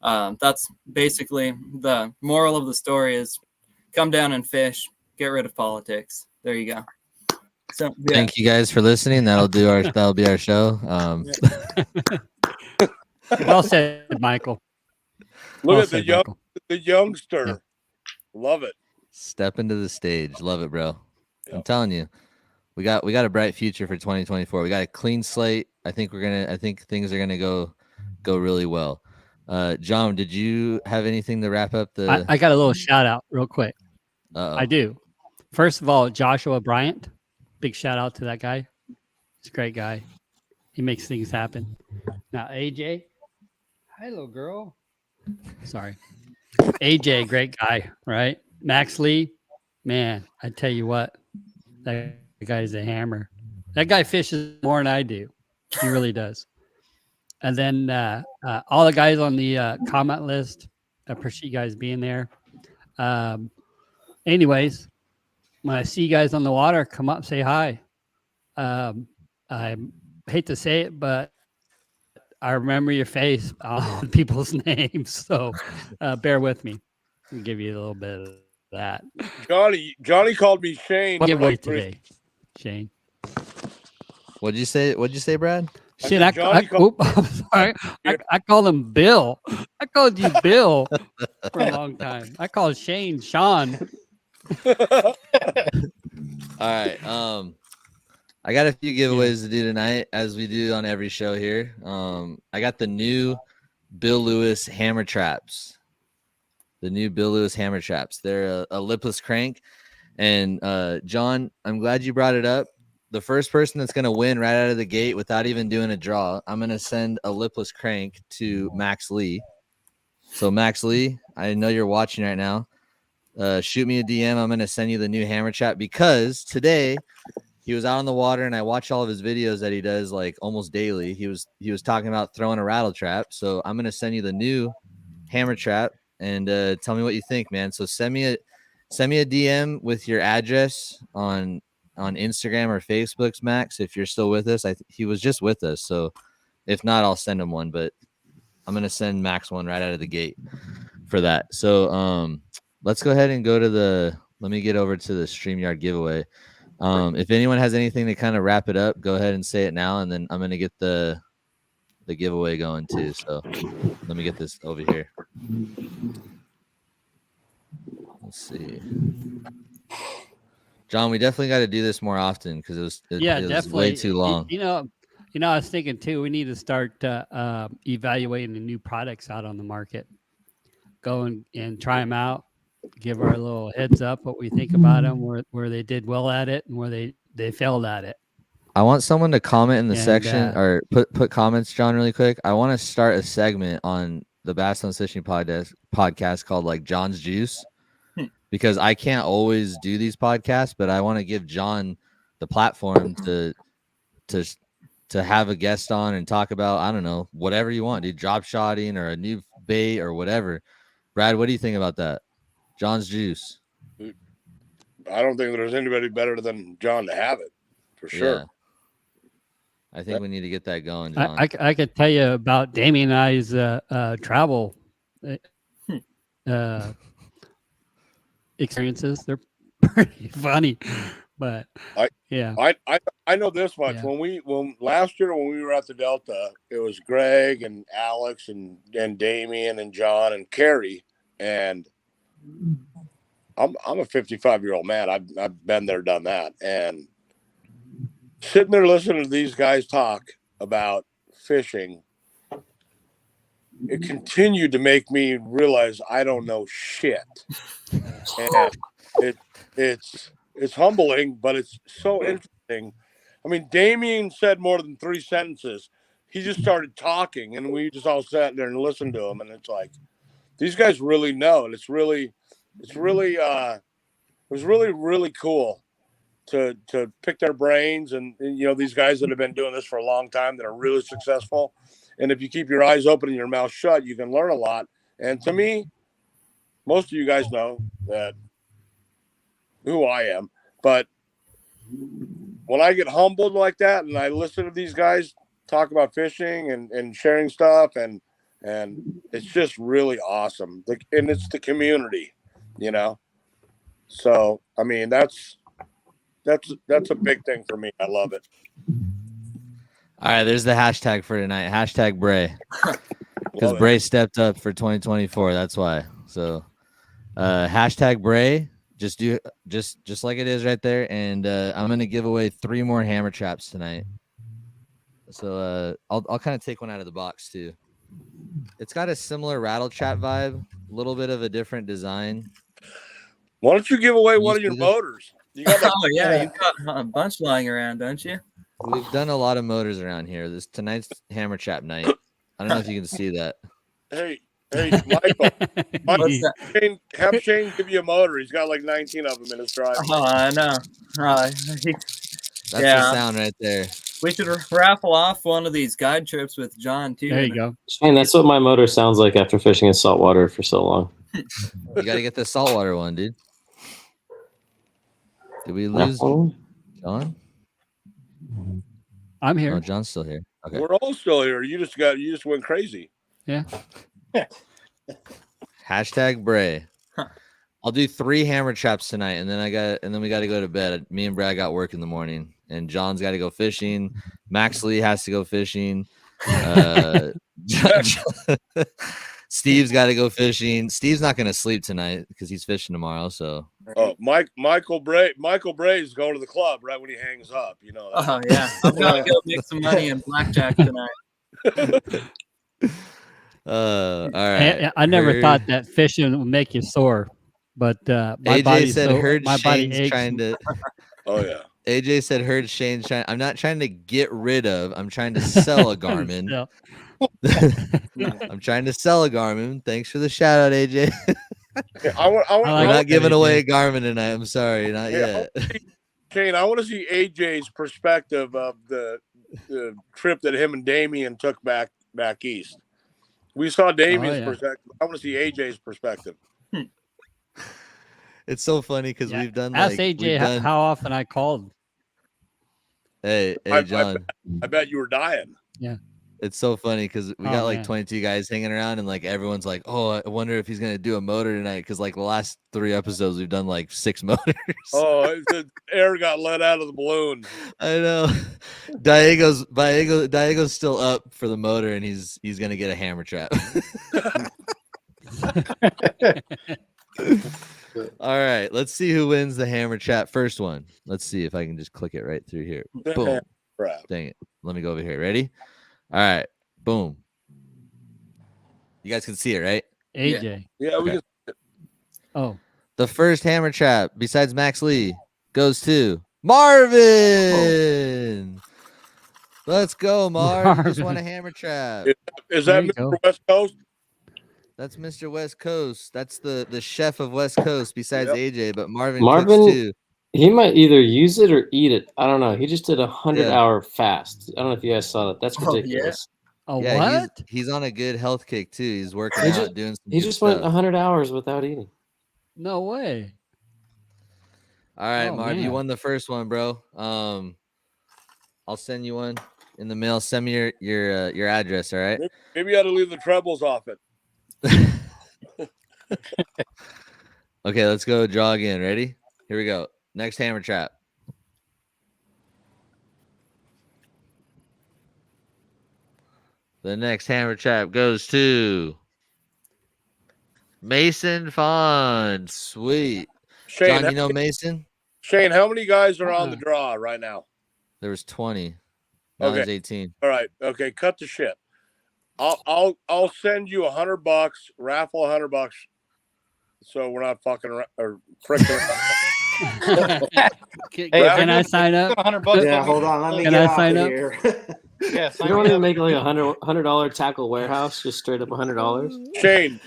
that's basically the moral of the story is come down and fish, get rid of politics. There you go. So yeah. Thank you guys for listening. That'll be our show. Well said, Michael. Look Well at said, Michael. the youngster. Yeah. Love it. Step into the stage. Love it, bro. I'm telling you, we got a bright future for 2024. We got a clean slate. I think things are gonna go really well. John, did you have anything to wrap up the? I got a little shout out real quick. Uh-oh. I do. First of all, Joshua Bryant, big shout out to that guy. He's a great guy. He makes things happen. Now, AJ, hi, little girl. Sorry. AJ, great guy, right? Max Lee, man, I tell you what, that guy's a hammer. That guy fishes more than I do. He really does. And then all the guys on the comment list, I appreciate you guys being there. Anyways, when I see you guys on the water, come up, say hi. I hate to say it, but I remember your face on people's names. So bear with me. I'll give you a little bit of that. Johnny called me Shane. Give away today, Shane. What'd you say, Brad? Shit, I'm sorry. I called him Bill. I called you Bill for a long time. I called Shane Sean. All right. I got a few giveaways to do tonight, as we do on every show here. I got the new Bill Lewis hammer traps. They're a lipless crank. And John, I'm glad you brought it up. The first person that's going to win right out of the gate without even doing a draw, I'm going to send a lipless crank to Max Lee. So Max Lee, I know you're watching right now. Shoot me a DM. I'm going to send you the new hammer trap, because today he was out on the water and I watch all of his videos that he does like almost daily. He was talking about throwing a rattle trap. So I'm going to send you the new hammer trap and tell me what you think, man. So send me a DM with your address on Instagram or Facebook's Max. If you're still with us, he was just with us. So if not, I'll send him one, but I'm going to send Max one right out of the gate for that. So let's go ahead and go to let me get over to the StreamYard giveaway. If anyone has anything to kind of wrap it up, go ahead and say it now, and then I'm going to get the giveaway going too. So let me get this over here. Let's see. John, we definitely got to do this more often, because it was way too long. You know, I was thinking too, we need to start evaluating the new products out on the market. Go and try them out. Give our little heads up what we think about them, where they did well at it and where they failed at it. I want someone to comment in the section or put comments, John, really quick. I want to start a segment on the Bass Hunt Fishing podcast called like John's Juice, because I can't always do these podcasts, but I want to give John the platform to have a guest on and talk about, I don't know, whatever you want, dude, drop shotting or a new bait or whatever. Brad, what do you think about that? John's Juice. I don't think there's anybody better than John to have it, for sure. Yeah. I think we need to get that going, John. I could tell you about Damien and I's travel experiences. They're pretty funny, but I know this much. Yeah. When last year when we were at the Delta, it was Greg and Alex and Damien and John and Carrie, and I'm a 55-year-old man. I've been there, done that, and sitting there listening to these guys talk about fishing, it continued to make me realize I don't know shit. And it's humbling, but it's so interesting. I mean, Damien said more than 3 sentences. He just started talking, and we just all sat there and listened to him. And it's like, these guys really know, and it was really, really cool. to pick their brains, and these guys that have been doing this for a long time that are really successful. And if you keep your eyes open and your mouth shut, you can learn a lot. And to me, most of you guys know that who I am, but when I get humbled like that and I listen to these guys talk about fishing and sharing stuff, and it's just really awesome. And it's the community, So I mean, that's a big thing for me. I love it. All right, there's the hashtag for tonight. Hashtag Bray. Because Bray stepped up for 2024. That's why. So hashtag Bray. Just like it is right there. And I'm gonna give away 3 more hammer traps tonight. So I'll kind of take one out of the box too. It's got a similar rattle trap vibe, a little bit of a different design. Why don't you give away one of your motors? You got you've got a bunch lying around, don't you? We've done a lot of motors around here. Tonight's hammer trap night. I don't know if you can see that. Hey, Michael, have Shane give you a motor. He's got like 19 of them in his driveway. Oh, I know. That's the sound right there. We should raffle off one of these guide trips with John too. There you go. Shane, that's what my motor sounds like after fishing in saltwater for so long. You got to get the saltwater one, dude. Did we lose John? I'm here. Oh, John's still here. Okay. We're all still here. You just went crazy. Yeah. Hashtag Bray. I'll do 3 hammer traps tonight, and then we got to go to bed. Me and Brad got work in the morning, and John's got to go fishing. Max Lee has to go fishing. Steve's got to go fishing. Steve's not going to sleep tonight because he's fishing tomorrow. So, Michael Bray is going to the club right when he hangs up. Oh yeah, I'm gonna go make some money in blackjack tonight. All right. I never thought that fishing would make you sore, but my AJ body said so, my body Shane's aches. trying to. Oh yeah. AJ said heard Shane's trying. I'm not trying to get rid of. I'm trying to sell a Garmin. I'm trying to sell a Garmin. Thanks for the shout out, AJ. We're not giving away a Garmin tonight. I'm sorry, not yet. Shane, I want to see AJ's perspective of the trip that him and Damien took back east. We saw Damien's perspective. I want to see AJ's perspective. It's so funny because we've done. Ask AJ how often I called. Hey, John. I bet you were dying. Yeah. It's so funny because we got like 22 guys hanging around, and like everyone's like, "Oh, I wonder if he's gonna do a motor tonight." Because like the last 3 episodes, we've done like 6 motors. Oh, the air got let out of the balloon. I know. Diego's still up for the motor, and he's gonna get a hammer trap. All right, let's see who wins the hammer trap first one. Let's see if I can just click it right through here. Boom. Dang it. Let me go over here. Ready? All right. Boom. You guys can see it, right? AJ. Yeah, we can. Oh. The first hammer trap, besides Max Lee, goes to Marvin. Let's go, Marv. Just won a hammer trap. Is that Mr. West Coast? That's Mr. West Coast. That's the chef of West Coast besides AJ, but Marvin cooks too. He might either use it or eat it. I don't know. He just did a 100-hour fast. I don't know if you guys saw that. That's ridiculous. What? He's on a good health kick too. He's working out, doing some He just went 100 hours without eating. No way. All right, Marv, you won the first one, bro. I'll send you one in the mail. Send me your address, all right? Maybe you ought to leave the trebles off it. Okay, let's go draw again. Ready? Here we go. Next hammer trap. The next hammer trap goes to Mason Fond. Sweet. Shane, John, you know Mason? Shane, how many guys are on the draw right now? There was 20. Now there's 18. All right. Okay, cut the shit. I'll send you $100, raffle $100, so we're not fucking around or fricking around. Can I sign up? $100. Yeah, hold on. Let me get out of here. Yeah, you don't want to make like a $100 tackle warehouse, just straight up $100. Shane,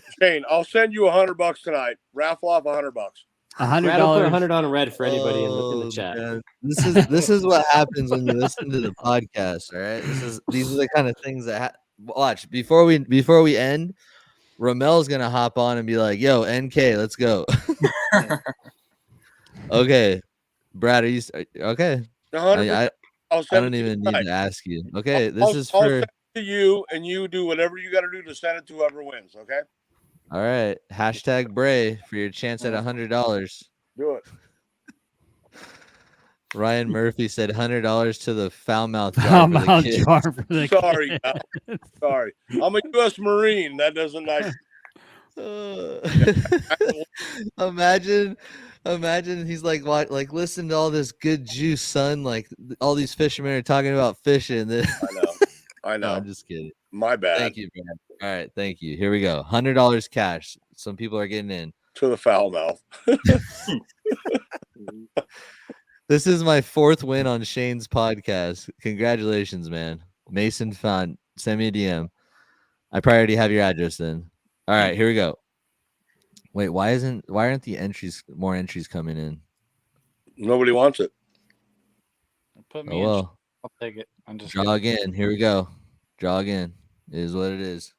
I'll send you $100 tonight. Raffle off $100. $100. Brad will put 100 on red for anybody in the chat. Man. This is what happens when you listen to the podcast. All right, these are the kind of things that watch before we end. Romel's gonna hop on and be like, "Yo, NK, let's go." Okay, Brad, are you okay? 100%. I don't even need to ask you. Okay, this is I'll for send it to you, and you do whatever you got to do to send it to whoever wins. Okay. all right. Hashtag Bray for your chance at $100. Do it. Ryan Murphy said $100 to the foul mouth jar Foul for the mouth kids. jar for the Sorry, kids. Al. Sorry. I'm a U.S. Marine. That doesn't like. Imagine he's like listen to all this good juice, son. Like all these fishermen are talking about fishing. I know. No, I'm just kidding. My bad. Thank you, Brad. All right, thank you. Here we go. $100 cash. Some people are getting in. To the foul mouth. This is my 4th win on Shane's podcast. Congratulations, man. Mason Font, send me a DM. I probably already have your address then. All right, here we go. Wait, why aren't the more entries coming in? Nobody wants it. Put Oh me in. well. I'll take it. I'm just Draw again. Here we go. Draw again. It is what it is.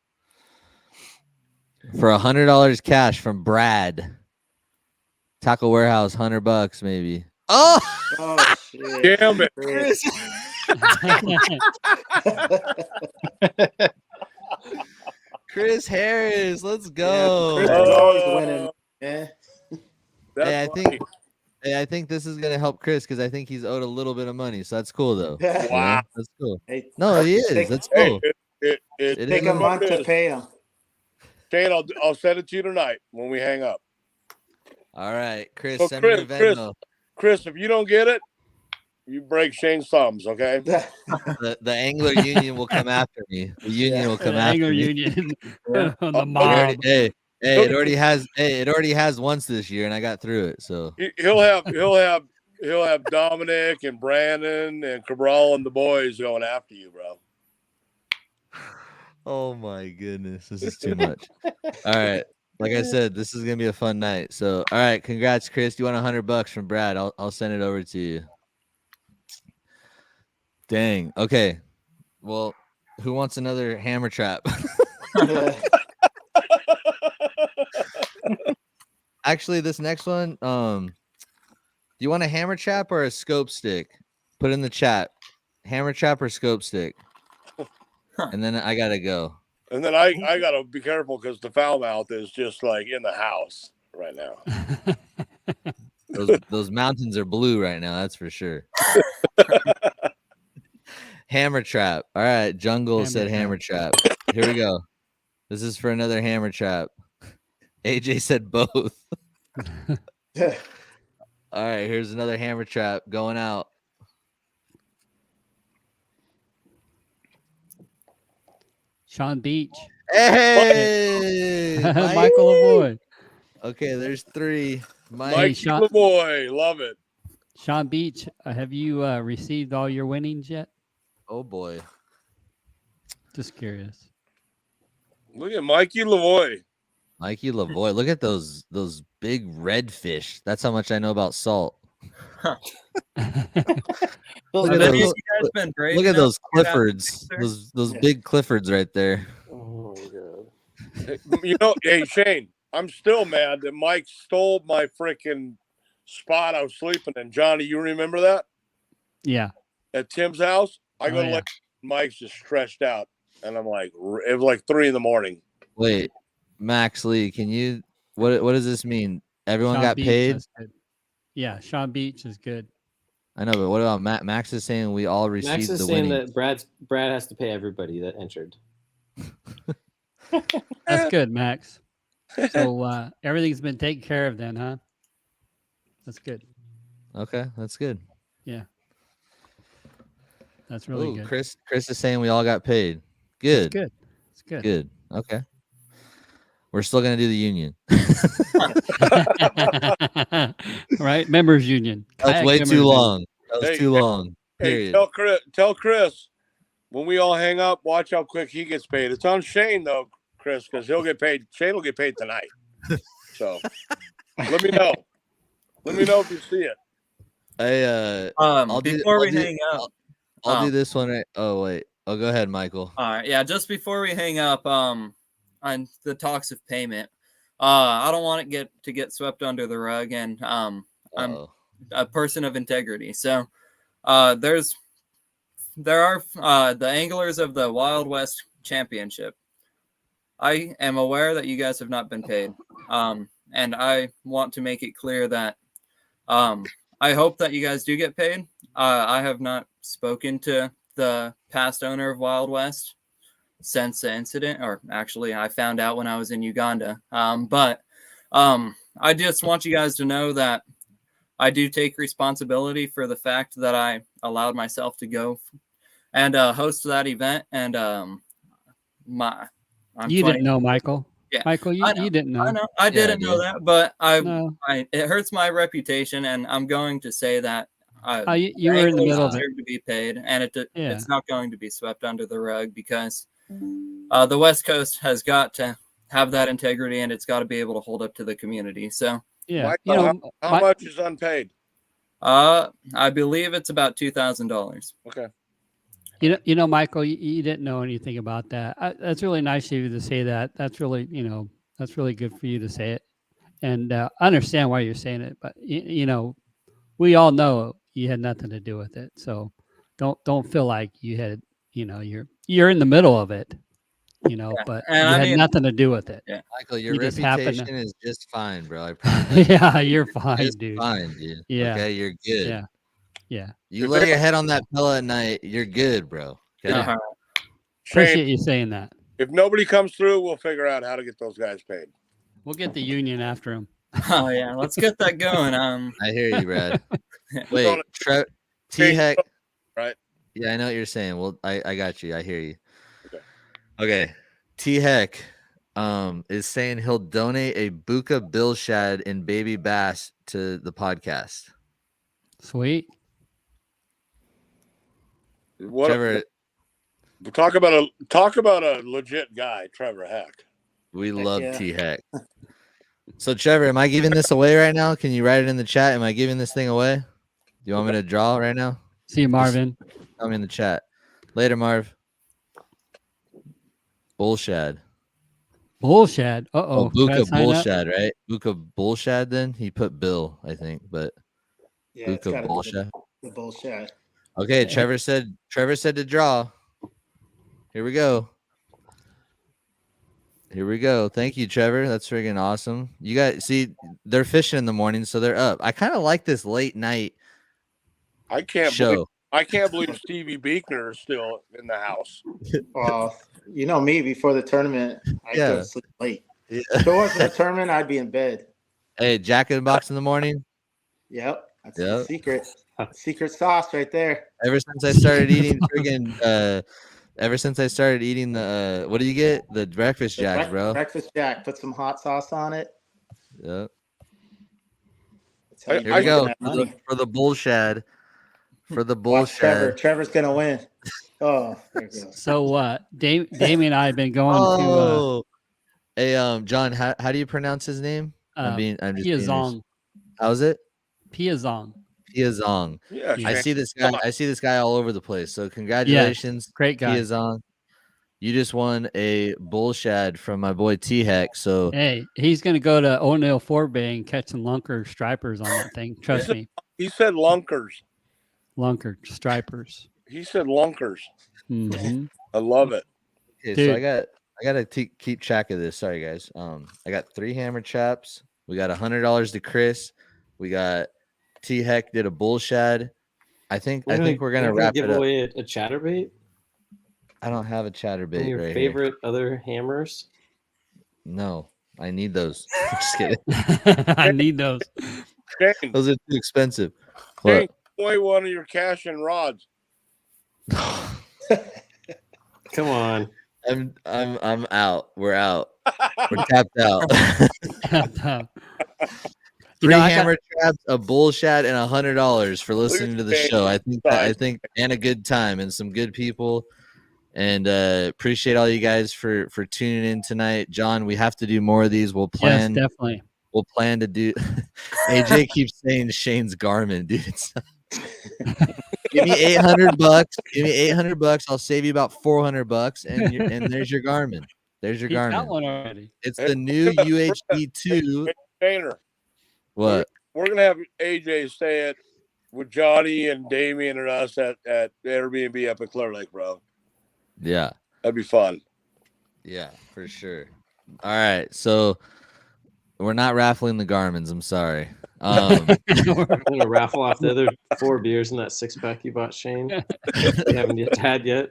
For $100 cash from Brad. Taco Warehouse, $100 maybe. Oh shit. Damn it. Chris. Chris Harris, let's go. Chris is always winning. Yeah. I think this is gonna help Chris because I think he's owed a little bit of money, so that's cool though. Wow. You know? That's cool. Hey, No, he is. That's cool. It take a month to pay him. Shane, I'll send it to you tonight when we hang up. All right, Chris. So Send me your Venmo. Chris, if you don't get it, you break Shane's thumbs, okay? The Angler Union will come after me. The union will come after Angler me. Union. The mob. It already has once this year, and I got through it. So he'll have Dominic and Brandon and Cabral and the boys going after you, bro. oh my goodness, this is too much. All right, like I said, this is gonna be a fun night. So all right, congrats, Chris. You want $100 from Brad? I'll send it over to you. Dang. Okay. Well, who wants another hammer trap? Actually, this next one, do you want a hammer trap or a scope stick? Put in the chat. Hammer trap or scope stick? And then I gotta go. And then I gotta be careful because the foul mouth is just like in the house right now. Those mountains are blue right now, that's for sure. Hammer trap. All right, Jungle said hammer trap. Here we go. This is for another hammer trap. AJ said both. All right, here's another hammer trap going out. Sean Beach. Hey, Michael Lavoie. Okay, there's 3. Mike Sean- Lavoie, love it. Sean Beach, have you received all your winnings yet? Oh boy. Just curious. Look at Mikey Lavoie. Mikey Lavoie. Look at those big red fish. That's how much I know about salt. Look at those Cliffords. Those big Cliffords right there. Oh my god. You know, hey Shane, I'm still mad that Mike stole my freaking spot I was sleeping in. Johnny, you remember that? Yeah. At Tim's house? I go to let Mike's just stretched out. And I'm like, it was like 3 a.m. Wait, Max Lee, can you what does this mean? Everyone Sean got Beach paid? is good. Yeah, Sean Beach is good. I know, but what about Max? Max is saying we all received Max is the saying winning. that Brad has to pay everybody that entered. That's good, Max. So everything's been taken care of then, huh? That's good. Okay, that's good. Yeah. That's really Ooh, good. Chris is saying we all got paid. Good. Good. It's good. Good. Okay. We're still gonna do the union. Right? Members union. That's Kayak way members too union. long. That was too long. Hey, Period. tell Chris when we all hang up, watch how quick he gets paid. It's on Shane though, Chris, because he'll get paid. Shane will get paid tonight. So let me know. Let me know if you see it. I'll before we hang up, I'll do this one. Right. Oh wait. Oh, go ahead, Michael. all right, yeah. Just before we hang up, on the talks of payment, I don't want it to get swept under the rug, and I'm a person of integrity. So, there are the anglers of the Wild West Championship. I am aware that you guys have not been paid, and I want to make it clear that I hope that you guys do get paid. I have not spoken to the past owner of Wild West since the incident, or actually I found out when I was in Uganda. But I just want you guys to know that I do take responsibility for the fact that I allowed myself to go and host that event. And you didn't know, Michael. Yeah, Michael, you didn't know. I know. I didn't know that, but it hurts my reputation, and I'm going to say that you were in the middle of it. To be paid, and it's not going to be swept under the rug, because the West Coast has got to have that integrity, and it's got to be able to hold up to the community. So yeah, how much is unpaid? I believe it's about $2,000. Okay. You know, Michael, you didn't know anything about that. That's really nice of you to say that. That's really, that's really good for you to say it. And I understand why you're saying it, but we all know you had nothing to do with it. So don't feel like you had, you're in the middle of it, but you had nothing to do with it. Yeah, Michael, your reputation is just fine, bro. I promise. Yeah, you're fine, just dude. Fine, dude. Yeah. Okay, you're good. Yeah. Yeah. You lay your head on that pillow at night, you're good, bro. Okay? Uh-huh. Appreciate you saying that. If nobody comes through, we'll figure out how to get those guys paid. We'll get the union after them. Oh yeah, let's get that going. I hear you, Brad. Wait, T-Heck. Right. Yeah, I know what you're saying. Well, I got you. I hear you. Okay. T-Heck is saying he'll donate a Buka bill shad and baby bass to the podcast. Sweet. Trevor, talk about a legit guy, Trevor Heck. We love T-Heck. So, Trevor, am I giving this away right now? Can you write it in the chat? Am I giving this thing away? Do you want me to draw right now? See you, Marvin. Tell me in the chat. Later, Marv. Bullshad. Bullshad. Uh-oh. Buka Bullshad, right? Buka Bullshad then? He put Bill, I think, but Buka Bullshad. The Bullshad. Okay, Trevor said to draw. Here we go. Thank you, Trevor. That's freaking awesome. You guys see, they're fishing in the morning, so they're up. I kind of like this late night show. I can't believe Stevie Beekner is still in the house. Well, you know me, before the tournament, I go to sleep late. Yeah. If it wasn't a tournament, I'd be in bed. Hey, Jack in the Box in the morning? Yep. That's the secret. Secret sauce right there. Ever since I started eating the what do you get? The breakfast jacks, bro. Breakfast jack. Put some hot sauce on it. Yep. Here we go for the bullshad. For the bullshad. Trevor's gonna win. Oh, there you go. So what? Damien and I have been going to. Hey, John, how do you pronounce his name? Piazong. How's it? Piazong. Yeah, I see this guy all over the place. So congratulations, great guy. Piazong. You just won a bullshad from my boy T-Heck. So hey, he's gonna go to O'Neill Fort Bay and catch some lunker stripers on that thing. Trust me. He said lunkers. Lunker stripers. He said lunkers. Mm-hmm. I love it. Okay, dude. So I gotta keep track of this. Sorry, guys. I got 3 hammer chaps. We got $100 to Chris. We got T-Heck did a bullshad. I think we're gonna wrap it up. Give away a chatterbait. I don't have a chatterbait. Your right favorite here. Other hammers? No, I need those. Just kidding. I need those. Shane, those are too expensive. Shane, away one of your cash and rods. Come on. I'm out. We're out. We're tapped out. Tapped out. 3 hammer traps, a bullshad, and $100 for listening to the show. I think and a good time and some good people. And appreciate all you guys for tuning in tonight. John, we have to do more of these. We'll plan. Yes, definitely. We'll plan to do. AJ keeps saying Shane's Garmin, dude. Give me $800. Give me $800. I'll save you about $400, and there's your Garmin. There's your He's got Garmin. one already. It's the new UHD2. Tanner, What? we're gonna have AJ stay it with Johnny and Damien and us at Airbnb up at Clear Lake, bro. Yeah. That'd be fun. Yeah, for sure. All right, so we're not raffling the Garmins. I'm sorry. I'm gonna raffle off the other 4 beers in that 6-pack you bought, Shane. You haven't had yet.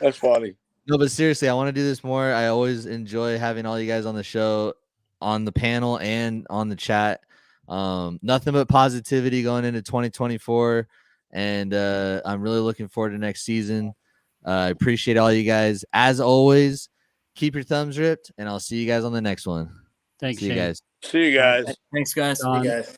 That's funny. No, but seriously, I want to do this more. I always enjoy having all you guys on the show, on the panel and on the chat. Nothing but positivity going into 2024, and I'm really looking forward to next season. I appreciate all you guys. As always, keep your thumbs ripped, and I'll see you guys on the next one. Thanks, See you Shane. guys. See you guys. Thanks, guys. Don. You guys.